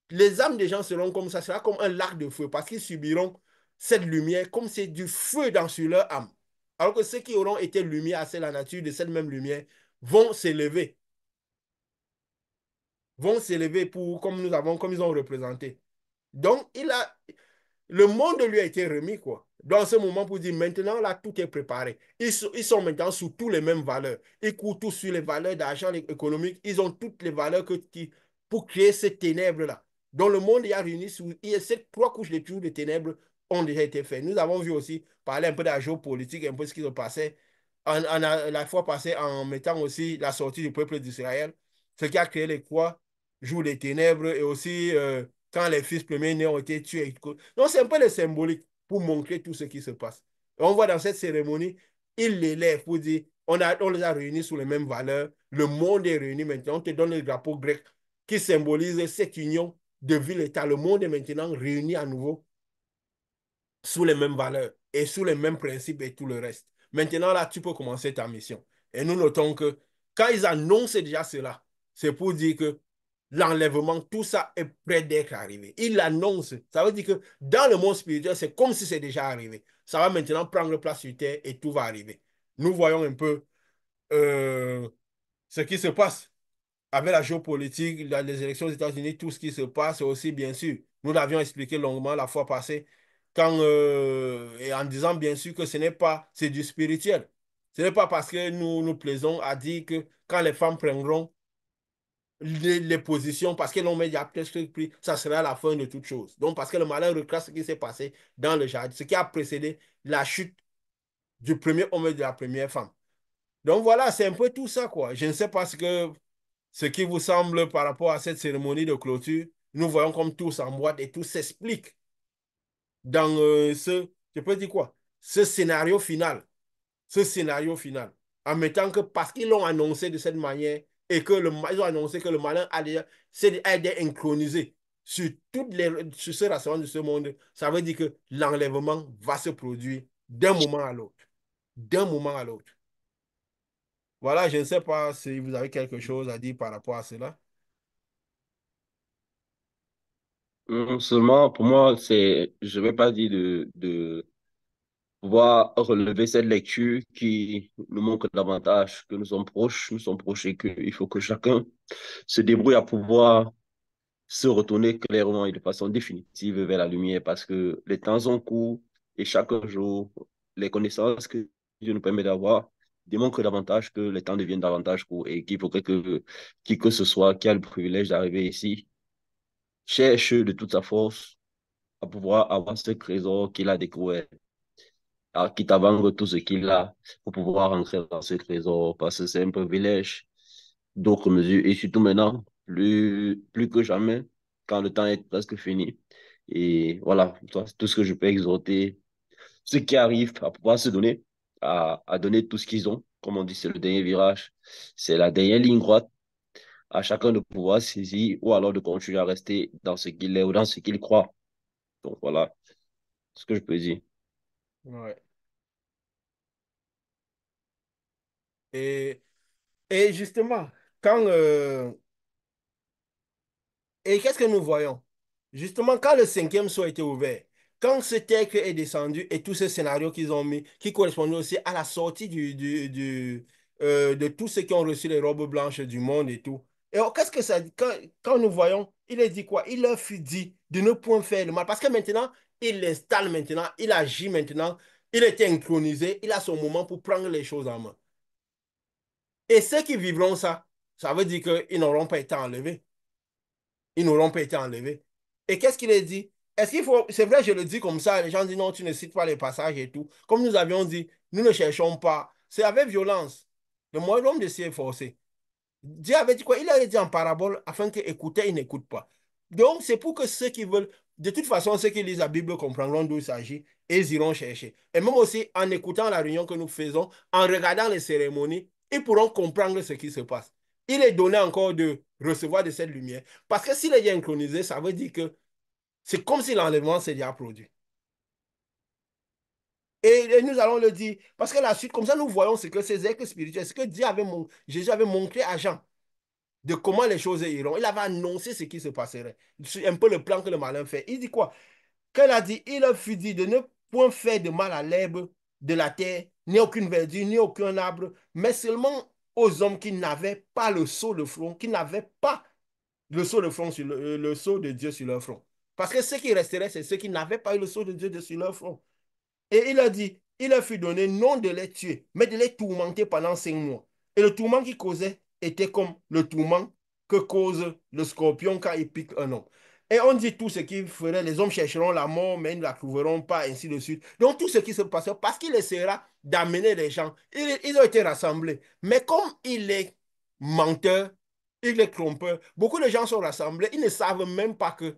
les âmes des gens seront comme ça, sera comme un lac de feu, parce qu'ils subiront cette lumière comme c'est du feu sur leur âme. Alors que ceux qui auront été lumière, c'est la nature de cette même lumière, vont s'élever. Vont s'élever pour, comme ils ont représenté. Donc, le monde lui a été remis, quoi. Dans ce moment, pour dire, maintenant, là, tout est préparé. Ils sont maintenant sous toutes les mêmes valeurs. Ils courent tous sur les valeurs d'argent économique. Ils ont toutes les valeurs pour créer ces ténèbres-là. Donc, le monde y a réuni ces 3 couches de ténèbres ont déjà été faites. Nous avons vu aussi parler un peu de la géopolitique, un peu ce qui se passait la fois passée en mettant aussi la sortie du peuple d'Israël, ce qui a créé les croix, jour des ténèbres et aussi quand les fils premiers-nés ont été tués. Donc, c'est un peu le symbolique pour montrer tout ce qui se passe. Et on voit dans cette cérémonie, il l'élève pour dire, On les a réunis sous les mêmes valeurs. Le monde est réuni maintenant. On te donne le drapeau grec qui symbolise cette union de ville-État. Le monde est maintenant réuni à nouveau sous les mêmes valeurs et sous les mêmes principes et tout le reste. Maintenant, là, tu peux commencer ta mission. Et nous notons que quand ils annoncent déjà cela, c'est pour dire que l'enlèvement, tout ça est près d'être arrivé. Ils l'annoncent. Ça veut dire que dans le monde spirituel, c'est comme si c'est déjà arrivé. Ça va maintenant prendre place sur terre et tout va arriver. Nous voyons un peu ce qui se passe avec la géopolitique, les élections aux États-Unis, tout ce qui se passe aussi, bien sûr. Nous l'avions expliqué longuement la fois passée, et en disant bien sûr que ce n'est pas, c'est du spirituel. Ce n'est pas parce que nous nous plaisons à dire que quand les femmes prendront les positions, parce que l'on met presque pris, ça sera la fin de toute chose. Donc, parce que le malin recrasse ce qui s'est passé dans le jardin, ce qui a précédé la chute du premier homme et de la première femme. Donc voilà, c'est un peu tout ça, quoi. Je ne sais pas ce qui vous semble par rapport à cette cérémonie de clôture. Nous voyons comme tout s'emboîte et tout s'explique dans je peux dire quoi, ce scénario final. Ce scénario final. En mettant que parce qu'ils l'ont annoncé de cette manière et que ils ont annoncé que le malin a été intronisé sur ce rassemblement de ce monde, ça veut dire que l'enlèvement va se produire d'un moment à l'autre. D'un moment à l'autre. Voilà, je ne sais pas si vous avez quelque chose à dire par rapport à cela. Seulement, pour moi, je vais pas dire de pouvoir relever cette lecture qui nous montre davantage que nous sommes proches et qu'il faut que chacun se débrouille à pouvoir se retourner clairement et de façon définitive vers la lumière parce que les temps sont courts et chaque jour, les connaissances que Dieu nous permet d'avoir démontrent davantage que les temps deviennent davantage courts et qu'il faudrait que qui que ce soit qui a le privilège d'arriver ici cherche de toute sa force à pouvoir avoir ce trésor qu'il a découvert, à quitte à vendre tout ce qu'il a pour pouvoir entrer dans ce trésor parce que c'est un privilège d'autres mesures. Et surtout maintenant, plus que jamais, quand le temps est presque fini. Et voilà, tout ce que je peux exhorter, ceux qui arrivent à pouvoir se donner, à donner tout ce qu'ils ont. Comme on dit, c'est le dernier virage, c'est la dernière ligne droite. À chacun de pouvoir saisir ou alors de continuer à rester dans ce qu'il est ou dans ce qu'il croit. Donc voilà ce que je peux dire. Ouais. Et, et justement, quand, et qu'est-ce que nous voyons? Justement, quand le cinquième saut a été ouvert, quand ce texte est descendu et tous ces scénarios qu'ils ont mis, qui correspondaient aussi à la sortie de tous ceux qui ont reçu les robes blanches du monde et tout. Et oh, qu'est-ce que ça dit? Quand nous voyons, il a dit quoi? Il leur fut dit de ne point faire le mal. Parce que maintenant, il l'installe maintenant, il agit maintenant, il était intronisé, il a son moment pour prendre les choses en main. Et ceux qui vivront ça, ça veut dire qu'ils n'auront pas été enlevés. Ils n'auront pas été enlevés. Et qu'est-ce qu'il a dit? Est-ce qu'il faut. C'est vrai, je le dis comme ça, les gens disent non, tu ne cites pas les passages et tout. Comme nous avions dit, nous ne cherchons pas. C'est avec violence. Le moyen de s'y efforcer. Dieu avait dit quoi? Il avait dit en parabole afin qu'écouter, ils n'écoutent pas. Donc, c'est pour que ceux qui veulent, de toute façon, ceux qui lisent la Bible comprendront d'où il s'agit et ils iront chercher. Et même aussi, en écoutant la réunion que nous faisons, en regardant les cérémonies, ils pourront comprendre ce qui se passe. Il est donné encore de recevoir de cette lumière. Parce que s'il est inchronisé, ça veut dire que c'est comme si l'enlèvement s'est déjà produit. Et nous allons le dire, parce que la suite, comme ça, nous voyons ce que ces êtres spirituels, ce que Jésus avait montré à Jean de comment les choses iront. Il avait annoncé ce qui se passerait. C'est un peu le plan que le malin fait. Il dit quoi? Qu'elle a dit, il fut dit de ne point faire de mal à l'herbe de la terre, ni aucune verdure, ni aucun arbre, mais seulement aux hommes qui n'avaient pas le sceau de front, qui n'avaient pas le sceau de front le sceau de Dieu sur leur front. Parce que ceux qui resteraient, c'est ceux qui n'avaient pas eu le sceau de Dieu sur leur front. Et il a dit, il a fut donné non de les tuer, mais de les tourmenter pendant 5 mois. Et le tourment qu'il causait était comme le tourment que cause le scorpion quand il pique un homme. Et on dit tout ce qu'il ferait, les hommes chercheront la mort, mais ils ne la trouveront pas, ainsi de suite. Donc tout ce qui se passera, parce qu'il essaiera d'amener les gens, ils ont été rassemblés. Mais comme il est menteur, il est trompeur, beaucoup de gens sont rassemblés, ils ne savent même pas que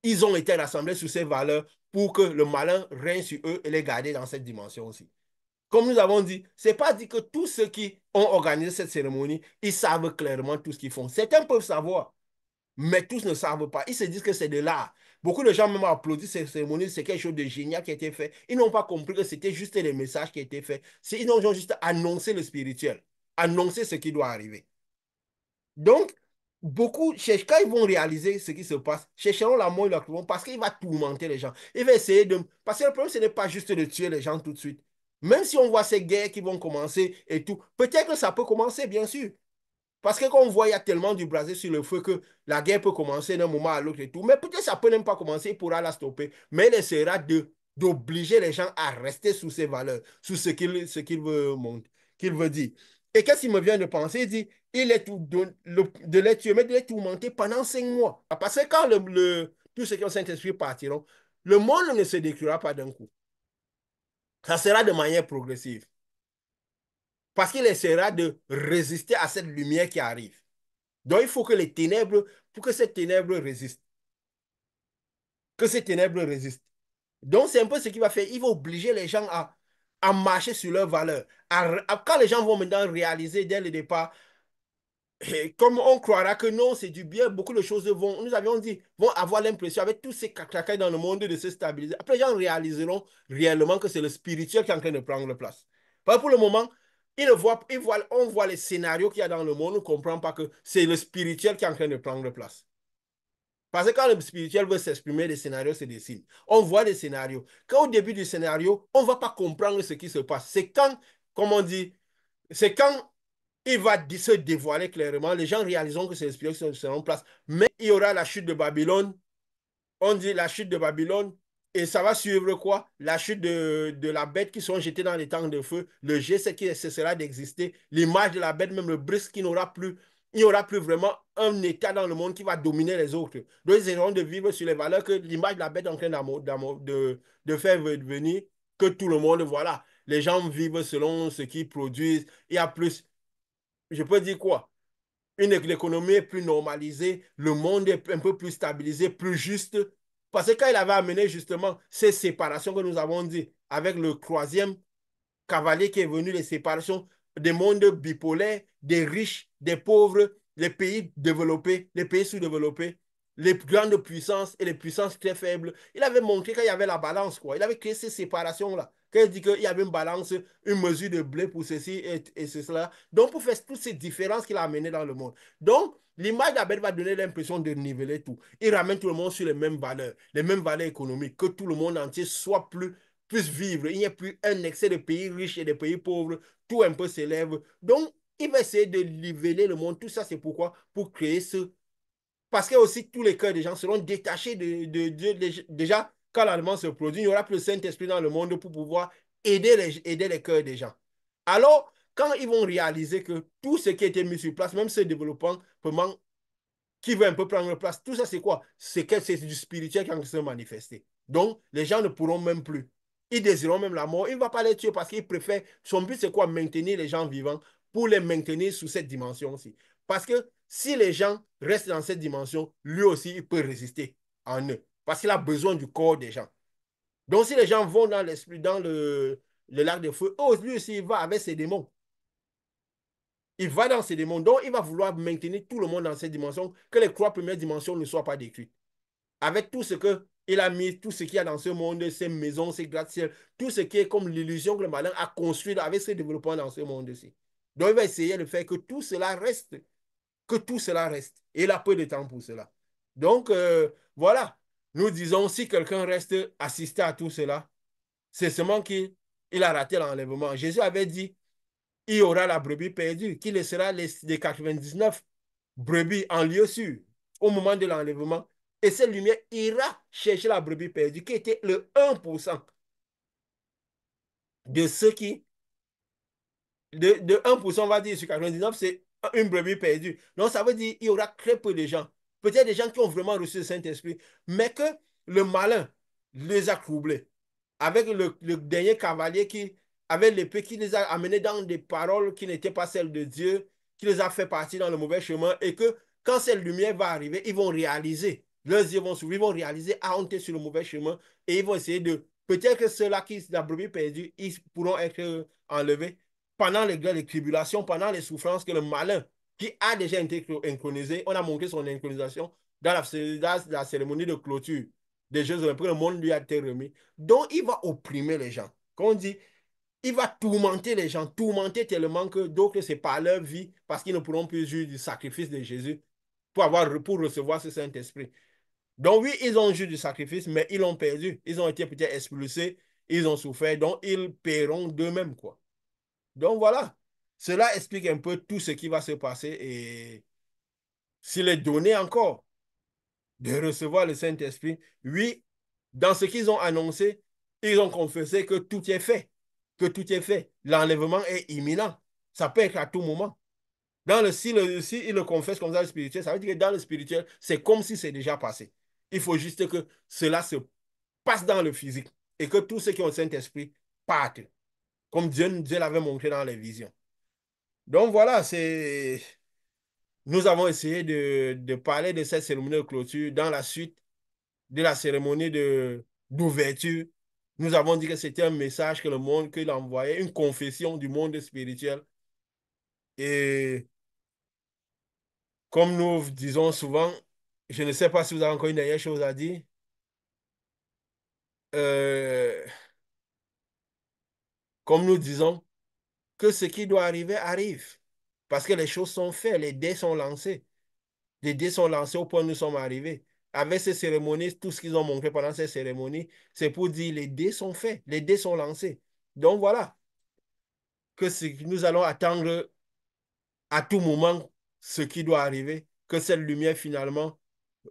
ils ont été rassemblés sur ces valeurs pour que le malin règne sur eux et les garder dans cette dimension aussi. Comme nous avons dit, ce n'est pas dit que tous ceux qui ont organisé cette cérémonie, ils savent clairement tout ce qu'ils font. Certains peuvent savoir, mais tous ne savent pas. Ils se disent que c'est de l'art. Beaucoup de gens même applaudissent cette cérémonie, c'est quelque chose de génial qui a été fait. Ils n'ont pas compris que c'était juste les messages qui étaient faits. Ils ont juste annoncé le spirituel, annoncé ce qui doit arriver. Donc, beaucoup, quand ils vont réaliser ce qui se passe, chercheront la mort et la trouveront parce qu'il va tourmenter les gens. Il va essayer de... Parce que le problème, ce n'est pas juste de tuer les gens tout de suite. Même si on voit ces guerres qui vont commencer et tout, peut-être que ça peut commencer, bien sûr. Parce que quand on voit, il y a tellement du brasier sur le feu que la guerre peut commencer d'un moment à l'autre et tout. Mais peut-être ça peut même pas commencer, il pourra la stopper. Mais il essaiera d'obliger les gens à rester sous ses valeurs, sous ce qu'il veut qu'il veut dire. Et qu'est-ce qu'il me vient de penser? Il dit, il est tout de les tuer, mais de les tourmenter pendant 5 mois. Parce que quand tous ceux qui ont Saint-Esprit partiront, le monde ne se détruira pas d'un coup. Ça sera de manière progressive. Parce qu'il essaiera de résister à cette lumière qui arrive. Donc, il faut que les ténèbres, pour que ces ténèbres résistent, que ces ténèbres résistent. Donc, c'est un peu ce qu'il va faire. Il va obliger les gens à marcher sur leurs valeurs. Quand les gens vont maintenant réaliser dès le départ, et comme on croira que non, c'est du bien, beaucoup de choses nous avions dit, vont avoir l'impression, avec tous ces cacacailles dans le monde, de se stabiliser. Après, les gens réaliseront réellement que c'est le spirituel qui est en train de prendre place. Pour le moment, on voit les scénarios qu'il y a dans le monde, on ne comprend pas que c'est le spirituel qui est en train de prendre place. Parce que quand le spirituel veut s'exprimer, les scénarios se dessinent. On voit des scénarios. Quand au début du scénario, on ne va pas comprendre ce qui se passe. C'est quand, comme on dit, c'est quand il va se dévoiler clairement, les gens réaliseront que c'est le spirituel qui sera en place. Mais il y aura la chute de Babylone, on dit la chute de Babylone, et ça va suivre quoi? La chute de la bête qui seront jetées dans les temps de feu, le G7 qui cessera d'exister, l'image de la bête, même le brisque qui n'aura plus, il n'y aura plus vraiment un état dans le monde qui va dominer les autres. Donc ils essaieront de vivre sur les valeurs que l'image de la bête est en train de faire venir, que tout le monde, voilà, les gens vivent selon ce qu'ils produisent, il y a plus, je peux dire quoi? L'économie est plus normalisée, le monde est un peu plus stabilisé, plus juste. Parce que quand il avait amené justement ces séparations que nous avons dit, avec le troisième cavalier qui est venu, les séparations des mondes bipolaires, des riches, des pauvres, les pays développés, les pays sous-développés, les grandes puissances et les puissances très faibles. Il avait montré qu'il y avait la balance, quoi. Il avait créé ces séparations-là. Quand il dit qu'il y avait une balance, une mesure de blé pour ceci et cela. Donc, pour faire toutes ces différences qu'il a amenées dans le monde. Donc, l'image d'Abel va donner l'impression de niveler tout. Il ramène tout le monde sur les mêmes valeurs économiques, que tout le monde entier soit plus vivre. Il n'y a plus un excès de pays riches et de pays pauvres. Tout un peu s'élève. Donc, il va essayer de niveler le monde. Tout ça, c'est pourquoi? Pour créer ce... Parce que aussi, tous les cœurs des gens seront détachés de Dieu. Déjà, quand l'allemand se produit, il n'y aura plus le Saint-Esprit dans le monde pour pouvoir aider les cœurs des gens. Alors, quand ils vont réaliser que tout ce qui a été mis sur place, même ce développement, qui veut un peu prendre place, tout ça, c'est quoi? C'est que c'est du spirituel qui est en train de se manifester. Donc, les gens ne pourront même plus. Ils désireront même la mort. Il ne va pas les tuer parce qu'il préfère. Son but, c'est quoi? Maintenir les gens vivants pour les maintenir sous cette dimension aussi. Parce que si les gens restent dans cette dimension, lui aussi, il peut résister en eux. Parce qu'il a besoin du corps des gens. Donc, si les gens vont dans l'esprit, dans le lac de feu, oh, lui aussi, il va avec ses démons. Il va dans ces démons. Donc, il va vouloir maintenir tout le monde dans cette dimension, que les 3 premières dimensions ne soient pas détruites. Avec tout ce qu'il a mis, tout ce qu'il y a dans ce monde, ces maisons, ces gratte-ciels, tout ce qui est comme l'illusion que le malin a construit avec ses développements dans ce monde-ci. Donc, il va essayer de faire que tout cela reste, que tout cela reste. Et il a peu de temps pour cela. Donc, voilà. Nous disons, si quelqu'un reste assisté à tout cela, c'est seulement qu'il a raté l'enlèvement. Jésus avait dit, il y aura la brebis perdue, qui laissera les 99 brebis en lieu sûr au moment de l'enlèvement. Et cette lumière ira chercher la brebis perdue, qui était le 1% de ceux qui, de 1%, on va dire, sur 99, c'est une brebis perdue. Donc, ça veut dire qu'il y aura très peu de gens. Peut-être des gens qui ont vraiment reçu le Saint-Esprit, mais que le malin les a troublés. Avec le dernier cavalier qui avait l'épée, qui les a amenés dans des paroles qui n'étaient pas celles de Dieu, qui les a fait partir dans le mauvais chemin, et que quand cette lumière va arriver, ils vont réaliser, leurs yeux vont s'ouvrir, ils vont réaliser, ah, on était sur le mauvais chemin, et ils vont essayer de peut-être que ceux-là qui, la brebis perdue, ils pourront être enlevés pendant les tribulations, pendant les souffrances que le malin, qui a déjà été intronisé, on a montré son intronisation dans la cérémonie de clôture des Jeux Olympiques, le monde lui a été remis. Donc, il va opprimer les gens. Comme on dit, il va tourmenter les gens, tourmenter tellement que d'autres, c'est par leur vie, parce qu'ils ne pourront plus juger du sacrifice de Jésus pour recevoir ce Saint-Esprit. Donc oui, ils ont joué du sacrifice, mais ils l'ont perdu. Ils ont été peut-être expulsés, ils ont souffert, donc ils paieront d'eux-mêmes, quoi. Donc voilà, cela explique un peu tout ce qui va se passer et s'il est donné encore de recevoir le Saint-Esprit, oui, dans ce qu'ils ont annoncé, ils ont confessé que tout est fait, que tout est fait. L'enlèvement est imminent. Ça peut être à tout moment. Si il le confesse comme ça, le spirituel, ça veut dire que dans le spirituel, c'est comme si c'est déjà passé. Il faut juste que cela se passe dans le physique et que tous ceux qui ont le Saint-Esprit partent, comme Dieu l'avait montré dans les visions. Donc voilà, nous avons essayé de parler de cette cérémonie de clôture dans la suite de la cérémonie d'ouverture. Nous avons dit que c'était un message que le monde, qu'il envoyait, une confession du monde spirituel. Et comme nous disons souvent, je ne sais pas si vous avez encore une dernière chose à dire. Euh, comme nous disons, que ce qui doit arriver arrive. Parce que les choses sont faites, les dés sont lancés. Les dés sont lancés au point où nous sommes arrivés. Avec ces cérémonies, tout ce qu'ils ont montré pendant ces cérémonies, c'est pour dire les dés sont faits, les dés sont lancés. Donc voilà, nous allons attendre à tout moment ce qui doit arriver, que cette lumière finalement,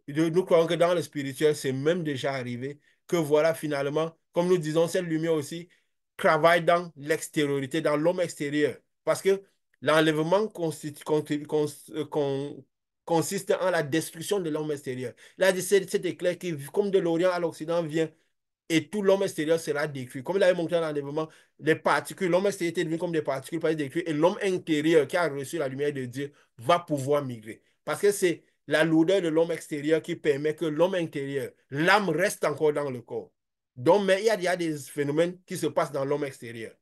nous croyons que dans le spirituel, c'est même déjà arrivé, que voilà finalement, comme nous disons, cette lumière aussi travaille dans l'extériorité, dans l'homme extérieur. Parce que l'enlèvement consiste en la destruction de l'homme extérieur. Là, c'est cet éclair qui, comme de l'Orient à l'Occident, vient et tout l'homme extérieur sera détruit. Comme il avait montré dans l'enlèvement, les particules, l'homme extérieur était devenu comme des particules, pas détruit, et l'homme intérieur qui a reçu la lumière de Dieu va pouvoir migrer. Parce que c'est la lourdeur de l'homme extérieur qui permet que l'homme intérieur, l'âme reste encore dans le corps. Donc, mais il y a des phénomènes qui se passent dans l'homme extérieur.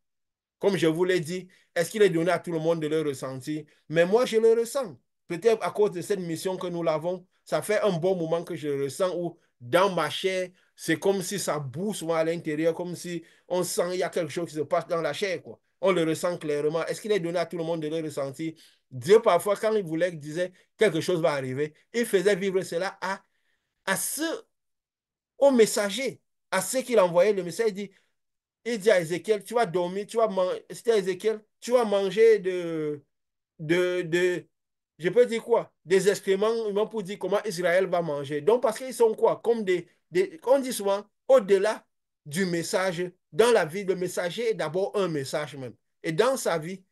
Comme je vous l'ai dit, est-ce qu'il est donné à tout le monde de le ressentir? Mais moi, je le ressens. Peut-être à cause de cette mission que nous l'avons, ça fait un bon moment que je le ressens où dans ma chair, c'est comme si ça bouge souvent à l'intérieur, comme si on sent qu'il y a quelque chose qui se passe dans la chair, quoi. On le ressent clairement. Est-ce qu'il est donné à tout le monde de le ressentir? Dieu, parfois, quand il voulait, il disait quelque chose va arriver, il faisait vivre cela à ceux, aux messagers, à ceux qu'il envoyait le message. Il dit à Ézéchiel, tu vas dormir, tu vas manger, c'était Ézéchiel, tu vas manger je peux dire quoi? Des excréments humains pour dire comment Israël va manger. Donc, parce qu'ils sont quoi? Comme on dit souvent, au-delà du message, dans la vie, le messager est d'abord un message même. Et dans sa vie,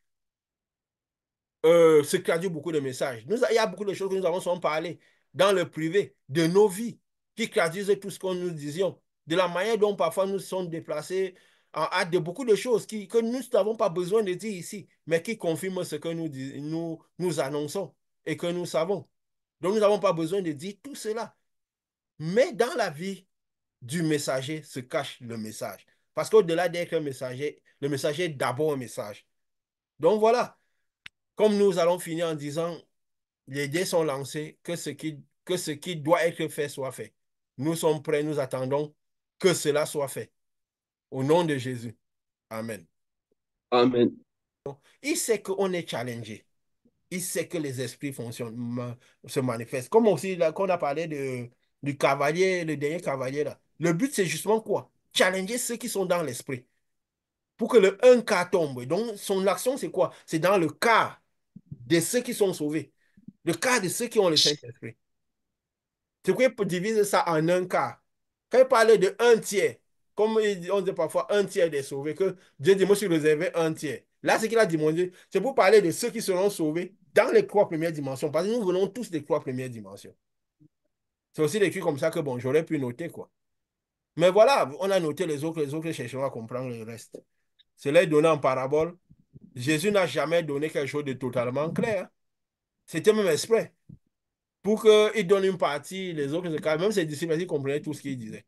se traduit beaucoup de messages. Il y a beaucoup de choses que nous avons souvent parlé dans le privé, de nos vies, qui traduisent tout ce que nous disions, de la manière dont parfois nous sommes déplacés, en hâte de beaucoup de choses que nous n'avons pas besoin de dire ici, mais qui confirment ce que nous annonçons et que nous savons. Donc nous n'avons pas besoin de dire tout cela. Mais dans la vie du messager se cache le message. Parce qu'au-delà d'être un messager, le messager est d'abord un message. Donc voilà, comme nous allons finir en disant, les dés sont lancés, que ce qui doit être fait soit fait. Nous sommes prêts, nous attendons que cela soit fait. Au nom de Jésus. Amen. Amen. Il sait qu'on est challengé. Il sait que les esprits fonctionnent, se manifestent. Comme aussi, là, qu'on a parlé du cavalier, le dernier cavalier, là. Le but, c'est justement quoi? Challenger ceux qui sont dans l'esprit. Pour que le un quart tombe. Donc, son action, c'est quoi? C'est dans le quart de ceux qui sont sauvés. Le quart de ceux qui ont le Saint-Esprit. C'est quoi il divise ça en un quart. Quand il parle de un tiers, comme on dit parfois un tiers des sauvés, que Dieu dit, moi, je suis réservé un tiers. Là, ce qu'il a demandé, c'est pour parler de ceux qui seront sauvés dans les trois premières dimensions, parce que nous venons tous des trois premières dimensions. C'est aussi écrit comme ça que, bon, j'aurais pu noter, quoi. Mais voilà, on a noté les autres chercheront à comprendre le reste. Cela est donné en parabole. Jésus n'a jamais donné quelque chose de totalement clair. C'était même exprès. Pour qu'il donne une partie, les autres, même ses disciples, ils comprenaient tout ce qu'il disait.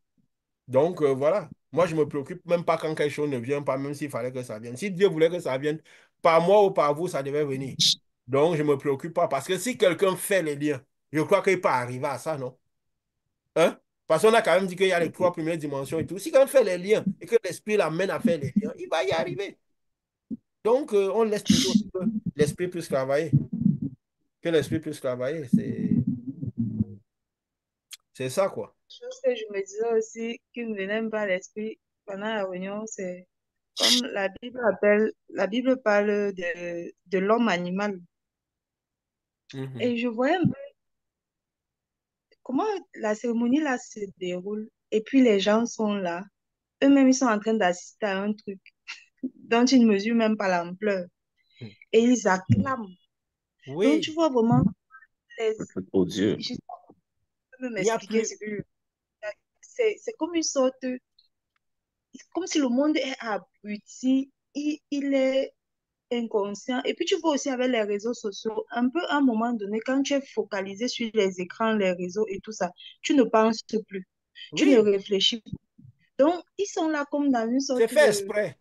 Donc, voilà. Moi, je ne me préoccupe même pas quand quelque chose ne vient pas, même s'il fallait que ça vienne. Si Dieu voulait que ça vienne, par moi ou par vous, ça devait venir. Donc, je ne me préoccupe pas. Parce que si quelqu'un fait les liens, je crois qu'il peut arriver à ça, non? Hein? Parce qu'on a quand même dit qu'il y a les trois premières dimensions et tout. Si quelqu'un fait les liens et que l'esprit l'amène à faire les liens, il va y arriver. Donc, on laisse plutôt que l'esprit puisse travailler. Que l'esprit puisse travailler. C'est ça, quoi. Chose que je me disais aussi qui ne venait même pas à l'esprit pendant la réunion, c'est comme la Bible parle de l'homme animal. Mhm. Et je voyais un peu comment la cérémonie là se déroule. Et puis les gens sont là. Eux-mêmes, ils sont en train d'assister à un truc dont ils ne mesurent même pas l'ampleur. Et ils acclament. Donc tu Oui, vois vraiment, les, Oh Dieu. je sais pas même il n'y a m'expliquer plus. ce que c'est comme une sorte, comme si le monde est abruti, il est inconscient. Et puis tu vois aussi avec les réseaux sociaux, un peu à un moment donné, quand tu es focalisé sur les écrans, les réseaux et tout ça, tu ne penses plus, tu ne Oui, réfléchis plus. Donc, ils sont là comme dans une sorte c'est fait exprès.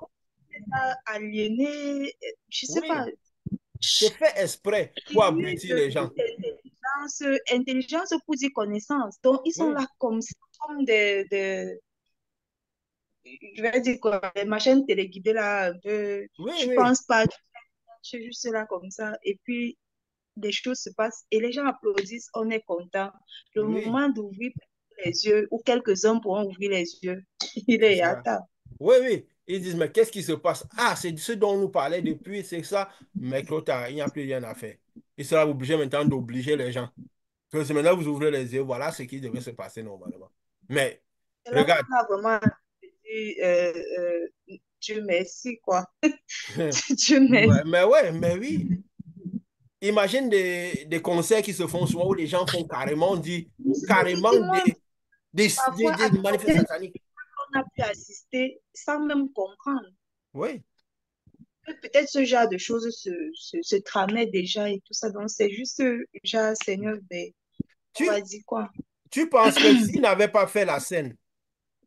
aliéné, je sais pas, Oui, c'est fait exprès pour privé abrutir les gens. intelligence pour dire connaissance. Donc, ils sont Oui, là comme, comme je vais dire quoi, des machines téléguidées là, un peu, oui, tu oui, penses pas, tu es juste là comme ça. Et puis, des choses se passent et les gens applaudissent, on est content. Le oui, moment d'ouvrir les yeux, ou quelques-uns pourront ouvrir les yeux, il c'est est à ça. table. Oui, oui. Ils disent, mais qu'est-ce qui se passe? Ah, c'est ce dont on nous parlait depuis, c'est ça. Mais trop tard, il n'y a plus rien à faire. Il sera obligé maintenant d'obliger les gens. Que si maintenant vous ouvrez les yeux, voilà ce qui devait se passer normalement. Mais, C'est là regarde. qu'on a vraiment dit Dieu merci, quoi. Dieu merci. Mais oui. Imagine des concerts qui se font souvent où les gens font carrément, carrément Dis-moi, parfois, à des manifestations quel sataniques. on a pu assister sans même comprendre. Oui. Peut-être ce genre de choses se tramait déjà et tout ça. Donc, c'est juste, genre, Seigneur, ben, on Tu, va dire quoi? tu penses que s'ils n'avaient pas fait la scène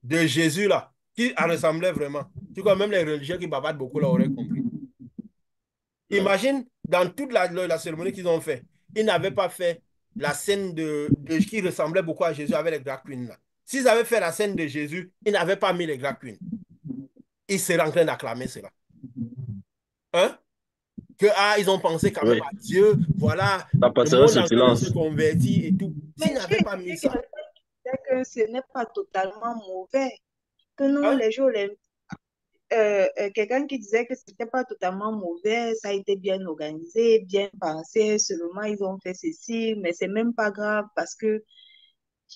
de Jésus là, qui ressemblait vraiment, tu vois, même les religieux qui bavardent beaucoup là auraient compris. Imagine dans toute la cérémonie qu'ils ont fait, ils n'avaient pas fait la scène qui ressemblait beaucoup à Jésus avec les drag queens là. S'ils avaient fait la scène de Jésus, ils n'avaient pas mis les drag queens. Ils seraient en train d'acclamer cela. Hein? Que, ah, ils ont pensé quand même Oui, à Dieu, voilà, ça le passerait monde sous est en train de se silence. convertir et tout. S'ils Mais n'avaient pas mis j'ai ça, quelqu'un qui disait que ce n'est pas totalement mauvais. Que non, hein? les Jeux olympiques, quelqu'un qui disait que c'était pas totalement mauvais, ça a été bien organisé, bien pensé, seulement ils ont fait ceci, mais c'est même pas grave parce que,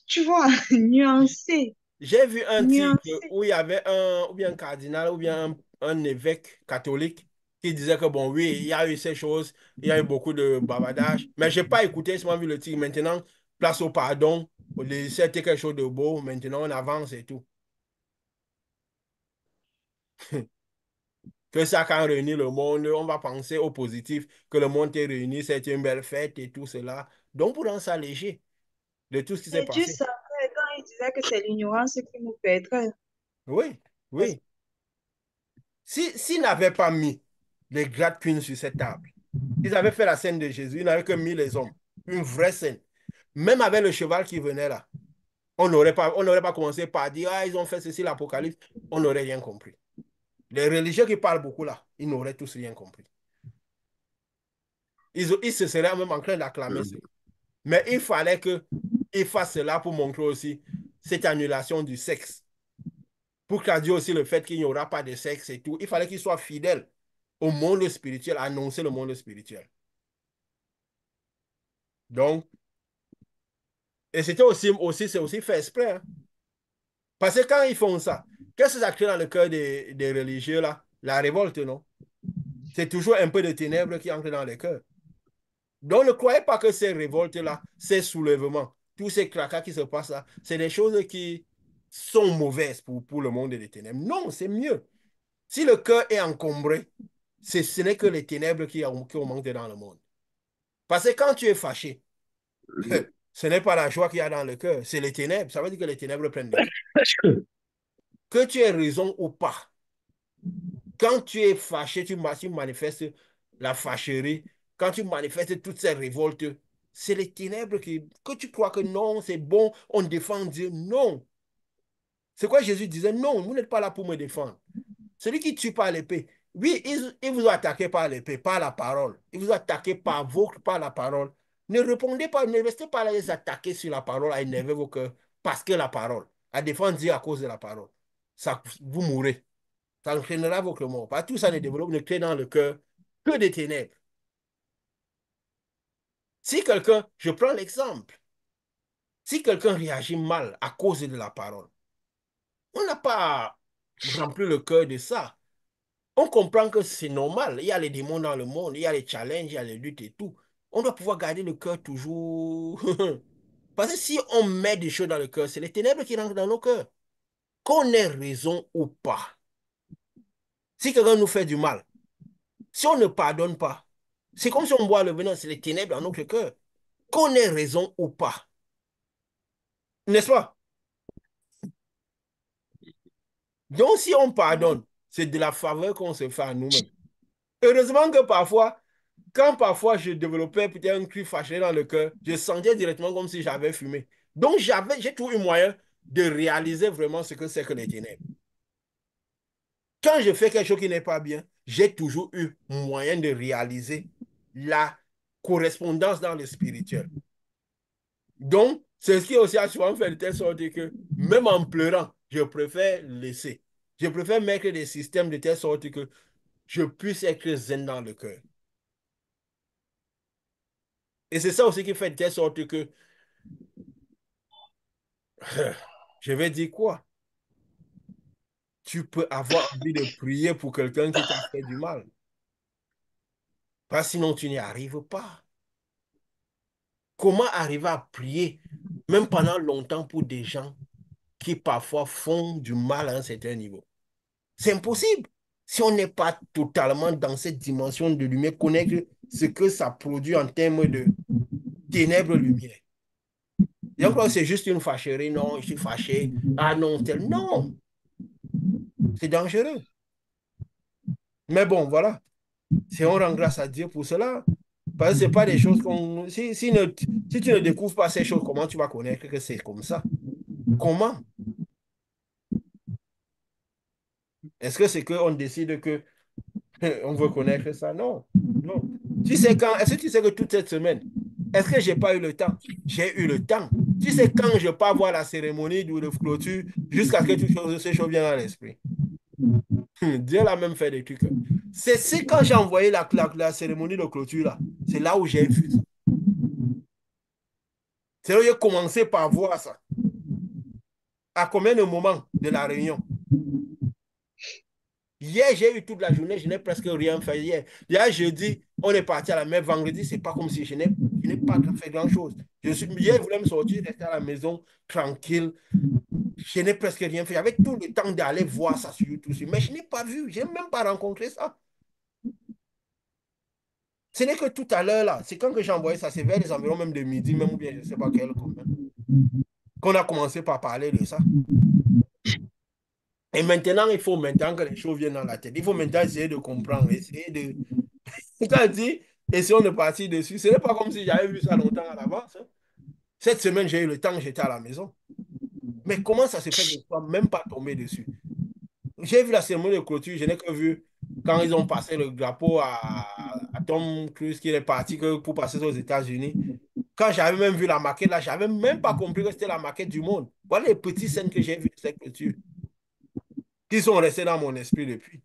tu vois, nuancé, J'ai vu un titre nuancé. où il y avait ou bien un cardinal, ou bien un évêque catholique qui disait que, bon, oui, il y a eu ces choses, il y a eu beaucoup de bavardage, mais je n'ai pas écouté, j'ai seulement vu le titre. Maintenant, place au pardon, c'était quelque chose de beau, maintenant on avance et tout. Que ça, quand réunit le monde, on va penser au positif, que le monde est réuni, c'est une belle fête et tout cela. Donc, pour rendre ça léger de tout ce qui s'est Et tu passé. savais quand il disait que c'est l'ignorance qui nous perdrait. Oui, Parce oui. S'ils n'avaient pas mis les grade queens sur cette table, ils avaient fait la scène de Jésus, ils n'avaient que mis les hommes. Une vraie scène. Même avec le cheval qui venait là, on n'aurait pas commencé par dire, ah, ils ont fait ceci, l'Apocalypse. On n'aurait rien compris. Les religieux qui parlent beaucoup là, ils n'auraient tous rien compris. Ils se seraient même en train d'acclamer Mhm. cela. Mais il fallait qu'ils fassent cela pour montrer aussi cette annulation du sexe. Pour traduire aussi le fait qu'il n'y aura pas de sexe et tout. Il fallait qu'ils soient fidèles au monde spirituel, annoncer le monde spirituel. Donc, et c'était c'est aussi fait exprès, hein. Parce que quand ils font ça, qu'est-ce que ça crée dans le cœur des religieux là? La révolte, non? C'est toujours un peu de ténèbres qui entrent dans les cœurs. Donc, ne croyez pas que ces révoltes-là, ces soulèvements, tous ces cracas qui se passent là, c'est des choses qui sont mauvaises pour le monde des ténèbres. Non, c'est mieux. Si le cœur est encombré, ce n'est que les ténèbres qui augmentent dans le monde. Parce que quand tu es fâché, ce n'est pas la joie qu'il y a dans le cœur, c'est les ténèbres. Ça veut dire que les ténèbres prennent le cœur. que tu aies raison ou pas, quand tu es fâché, tu manifestes la fâcherie, quand tu manifestes toutes ces révoltes, c'est les ténèbres que tu crois que non, c'est bon, on défend Dieu. Non. C'est quoi Jésus disait? Non, vous n'êtes pas là pour me défendre. Celui qui tue par l'épée, oui, il vous a attaqué par l'épée, par la parole. Il vous a attaqué par la parole. Ne répondez pas, ne restez pas là à les attaquer sur la parole, à énerver vos cœurs, parce que la parole, à défendre Dieu à cause de la parole. Ça, vous mourrez. Ça entraînera votre mort. Parce que tout ça ne développe, ne crée dans le cœur que des ténèbres. Si quelqu'un, je prends l'exemple, si quelqu'un réagit mal à cause de la parole, on n'a pas rempli le cœur de ça. On comprend que c'est normal. Il y a les démons dans le monde, il y a les challenges, il y a les luttes et tout. On doit pouvoir garder le cœur toujours. Parce que si on met des choses dans le cœur, c'est les ténèbres qui rentrent dans nos cœurs. Qu'on ait raison ou pas. Si quelqu'un nous fait du mal, si on ne pardonne pas, c'est comme si on boit le venin, c'est les ténèbres dans notre cœur. Qu'on ait raison ou pas. N'est-ce pas? Donc, si on pardonne, c'est de la faveur qu'on se fait à nous-mêmes. Heureusement que parfois, quand parfois je développais peut-être un cri fâché dans le cœur, je sentais directement comme si j'avais fumé. Donc, j'ai toujours eu moyen de réaliser vraiment ce que c'est que les ténèbres. Quand je fais quelque chose qui n'est pas bien, j'ai toujours eu moyen de réaliser la correspondance dans le spirituel. Donc, c'est ce qui aussi a souvent fait de telle sorte que, même en pleurant, je préfère laisser. Je préfère mettre des systèmes de telle sorte que je puisse être zen dans le cœur. Et c'est ça aussi qui fait de telle sorte que, je vais dire quoi? Tu peux avoir envie de prier pour quelqu'un qui t'a fait du mal. Parce que sinon, tu n'y arrives pas. Comment arriver à prier, même pendant longtemps, pour des gens qui parfois font du mal à un certain niveau? C'est impossible. Si on n'est pas totalement dans cette dimension de lumière, connaître ce que ça produit en termes de ténèbres-lumière. Et encore, c'est juste une fâcherie. Non, je suis fâché. Ah non, tel. Non, c'est dangereux. Mais bon, voilà. Si on rend grâce à Dieu pour cela, parce que ce n'est pas des choses qu'on. Si tu ne découvres pas ces choses, comment tu vas connaître que c'est comme ça? Comment? Est-ce que c'est qu'on décide que on veut connaître ça? Non. Non. Tu sais quand, est-ce que tu sais que toute cette semaine, est-ce que j'ai pas eu le temps? J'ai eu le temps. Tu sais quand je pars voir la cérémonie de clôture jusqu'à ce que ces choses viennent à l'esprit. Dieu l'a même fait des trucs. C'est quand j'ai envoyé la cérémonie de clôture là. C'est là où j'ai vu ça. C'est là où j'ai commencé par voir ça. À combien de moments de la réunion? Hier, j'ai eu toute la journée, je n'ai presque rien fait hier. Hier, jeudi, on est parti à la mer. Vendredi, c'est pas comme si je n'ai pas fait grand-chose. Hier, je voulais me sortir, rester à la maison, tranquille. Je n'ai presque rien fait. J'avais tout le temps d'aller voir ça sur YouTube, mais je n'ai pas vu, je n'ai même pas rencontré ça. Ce n'est que tout à l'heure, là, c'est quand que j'ai envoyé ça, c'est vers les environs même de midi, même ou bien je ne sais pas quel, qu'on a commencé par parler de ça. Et maintenant, il faut maintenant que les choses viennent dans la tête. Il faut maintenant essayer de comprendre, essayer de. Quand on dit, essayons de partir dessus, ce n'est pas comme si j'avais vu ça longtemps à l'avance, hein. Cette semaine, j'ai eu le temps, j'étais à la maison. Mais comment ça se fait que je ne sois même pas tombé dessus? J'ai vu la cérémonie de clôture, je n'ai que vu quand ils ont passé le drapeau à Tom Cruise qui est parti pour passer aux États-Unis. Quand j'avais même vu la maquette là, j'avais même pas compris que c'était la maquette du monde. Voilà les petites scènes que j'ai vues de cette clôture qui sont restées dans mon esprit depuis.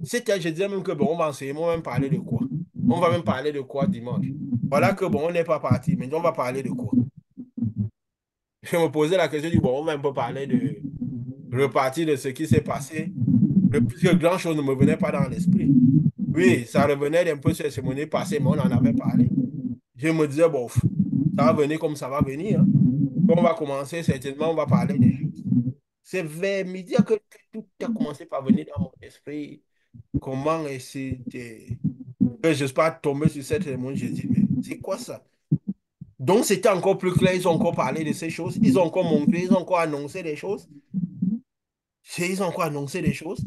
C'était, je disais même que bon, on va enseigner, on va même parler de quoi? On va même parler de quoi dimanche? Voilà que bon, on n'est pas parti, mais on va parler de quoi? Je me posais la question, du bon, on va un peu parler de repartir de ce qui s'est passé. Puisque grand-chose ne me venait pas dans l'esprit. Oui, ça revenait d'un peu sur les cérémonies passées, mais on en avait parlé. Je me disais, bon, ça va venir comme ça va venir, hein. Quand on va commencer, certainement, on va parler des choses. C'est vers midi que tout a commencé par venir dans mon esprit. Comment essayer que je ne suis pas tombé sur cette cérémonie. Je dis, mais c'est quoi ça? Donc, c'était encore plus clair. Ils ont encore parlé de ces choses. Ils ont encore montré, ils ont encore annoncé des choses. Ils ont encore annoncé des choses.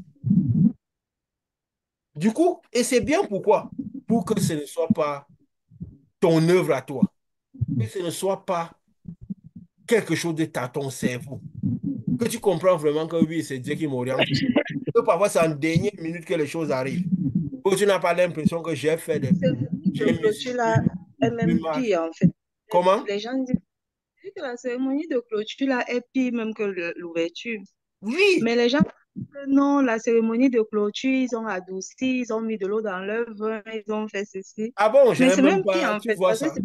Du coup, et c'est bien pourquoi? Pour que ce ne soit pas ton œuvre à toi. Que ce ne soit pas quelque chose de à ton cerveau. Que tu comprends vraiment que oui, c'est Dieu qui m'oriente. Que parfois, c'est en dernière minute que les choses arrivent. Que tu n'as pas l'impression que j'ai fait des, La cérémonie de j'ai clôture là multiplié est une même marche. pire en fait. Comment? Les gens disent que la cérémonie de clôture là est pire même que l'ouverture. Oui. Mais les gens disent que non, la cérémonie de clôture, ils ont adouci, ils ont mis de l'eau dans leur vin, ils ont fait ceci. Ah bon, je Mais n'ai c'est même même pire pas, en tu fait, vois parce que ça.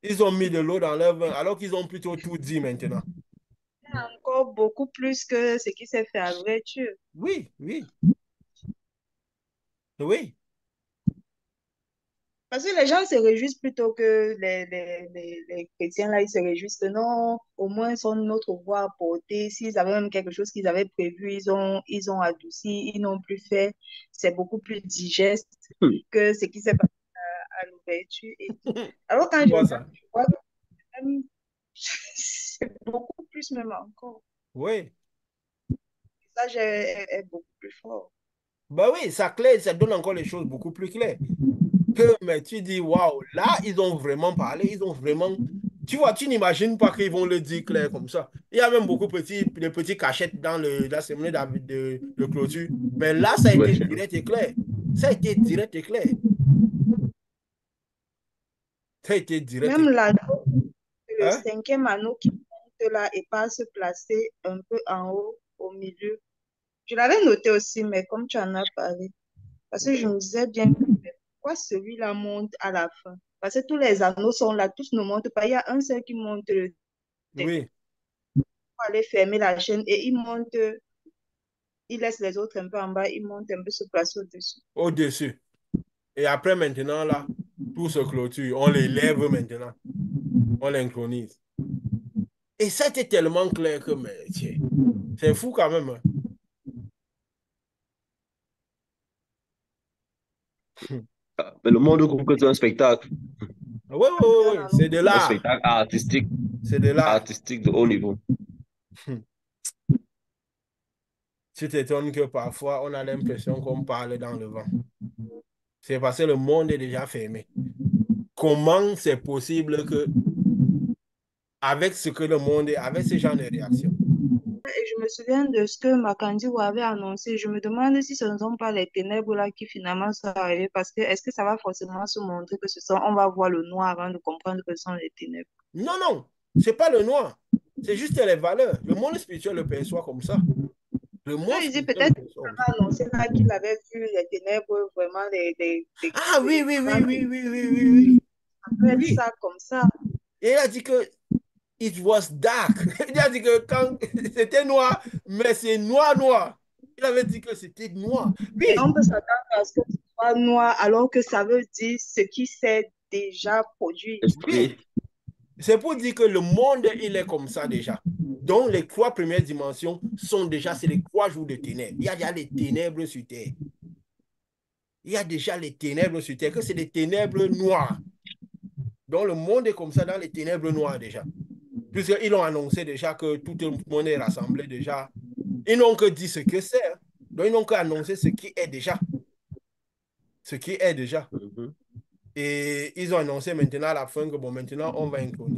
Ils ont mis de l'eau dans leur vin, alors qu'ils ont plutôt tout dit maintenant. c'est encore beaucoup plus que ce qui s'est fait à l'ouverture. Oui, oui, oui. Parce que les gens se réjouissent plutôt que les chrétiens là, ils se réjouissent que non, au moins son notre voix a porté. S'ils avaient même quelque chose qu'ils avaient prévu, ils ont adouci, ils n'ont plus fait. C'est beaucoup plus digeste Hmm. que ce qui s'est passé à l'ouverture et tout. Alors quand Tu je vois regarde, ça. je vois que même, c'est beaucoup plus même encore. Oui. Le message est beaucoup plus fort. Ben oui, ça claire, ça donne encore les choses beaucoup plus claires. Que, mais tu dis, waouh, là, ils ont vraiment parlé, ils ont vraiment. Tu vois, tu n'imagines pas qu'ils vont le dire clair comme ça. Il y a même beaucoup de petits cachettes dans la cérémonie de clôture. Mais là, ça a été Ouverture. direct et clair. Ça a été direct et clair. Ça a été direct et Même clair. l'anneau, le Hein? cinquième anneau qui monte là et pas se placer un peu en haut, au milieu. Je l'avais noté aussi, mais comme tu en as parlé, parce que je me disais bien, mais pourquoi celui-là monte à la fin? Parce que tous les anneaux sont là, tous ne montent pas. Il y a un seul qui monte le dernier Oui, pour aller fermer la chaîne et il monte, il laisse les autres un peu en bas, il monte un peu se placer au-dessus. au-dessus. Et après, maintenant, là, tout se clôture. On les lève maintenant. On l'incronise. Et ça a été tellement clair que, mais, tiens, c'est fou quand même. Hein. Ah, mais le monde trouve que c'est un spectacle. Oui, oui, C'est oui, un oui, anneau. c'est de Un l'art. spectacle C'est de l'art. artistique de haut niveau. Tu t'étonnes que parfois, on a l'impression qu'on parle dans le vent. C'est parce que le monde est déjà fermé. Comment c'est possible que, avec ce que le monde est, avec ce genre de réaction? Et je me souviens de ce que Makandi avait annoncé. Je me demande si ce ne sont pas les ténèbres là qui finalement sont arrivées parce que est-ce que ça va forcément se montrer que ce sont, on va voir le noir avant de comprendre que ce sont les ténèbres. Non, non, c'est pas le noir. C'est juste les valeurs. Le monde spirituel le perçoit comme ça. Le monde Je dis spirituel le peut-être perçoit qu'il comme ça. avait annoncé là qu'il avait vu les ténèbres, vraiment Ah oui, oui, oui, avant de oui, oui, oui, oui, oui. faire Oui. ça comme ça. Et il a dit que it was dark. Il a dit que quand c'était noir, mais c'est noir, noir. Il avait dit que c'était noir. Et Oui, on peut s'attendre à ce que ce soit noir alors que ça veut dire ce qui s'est déjà produit. oui. Esprit. C'est pour dire que le monde, il est comme ça déjà. Donc, les trois premières dimensions sont déjà, c'est les 3 jours de ténèbres. Il y a déjà les ténèbres sur terre. Il y a déjà les ténèbres sur terre, que c'est des ténèbres noires. Donc, le monde est comme ça dans les ténèbres noires déjà. Puisqu'ils ont annoncé déjà que tout le monde est rassemblé déjà. Ils n'ont que dit ce que c'est. Hein. Donc, ils n'ont qu'annoncé ce qui est déjà. Ce qui est déjà. Mhm. Et ils ont annoncé maintenant à la fin que bon, maintenant, on va introniser.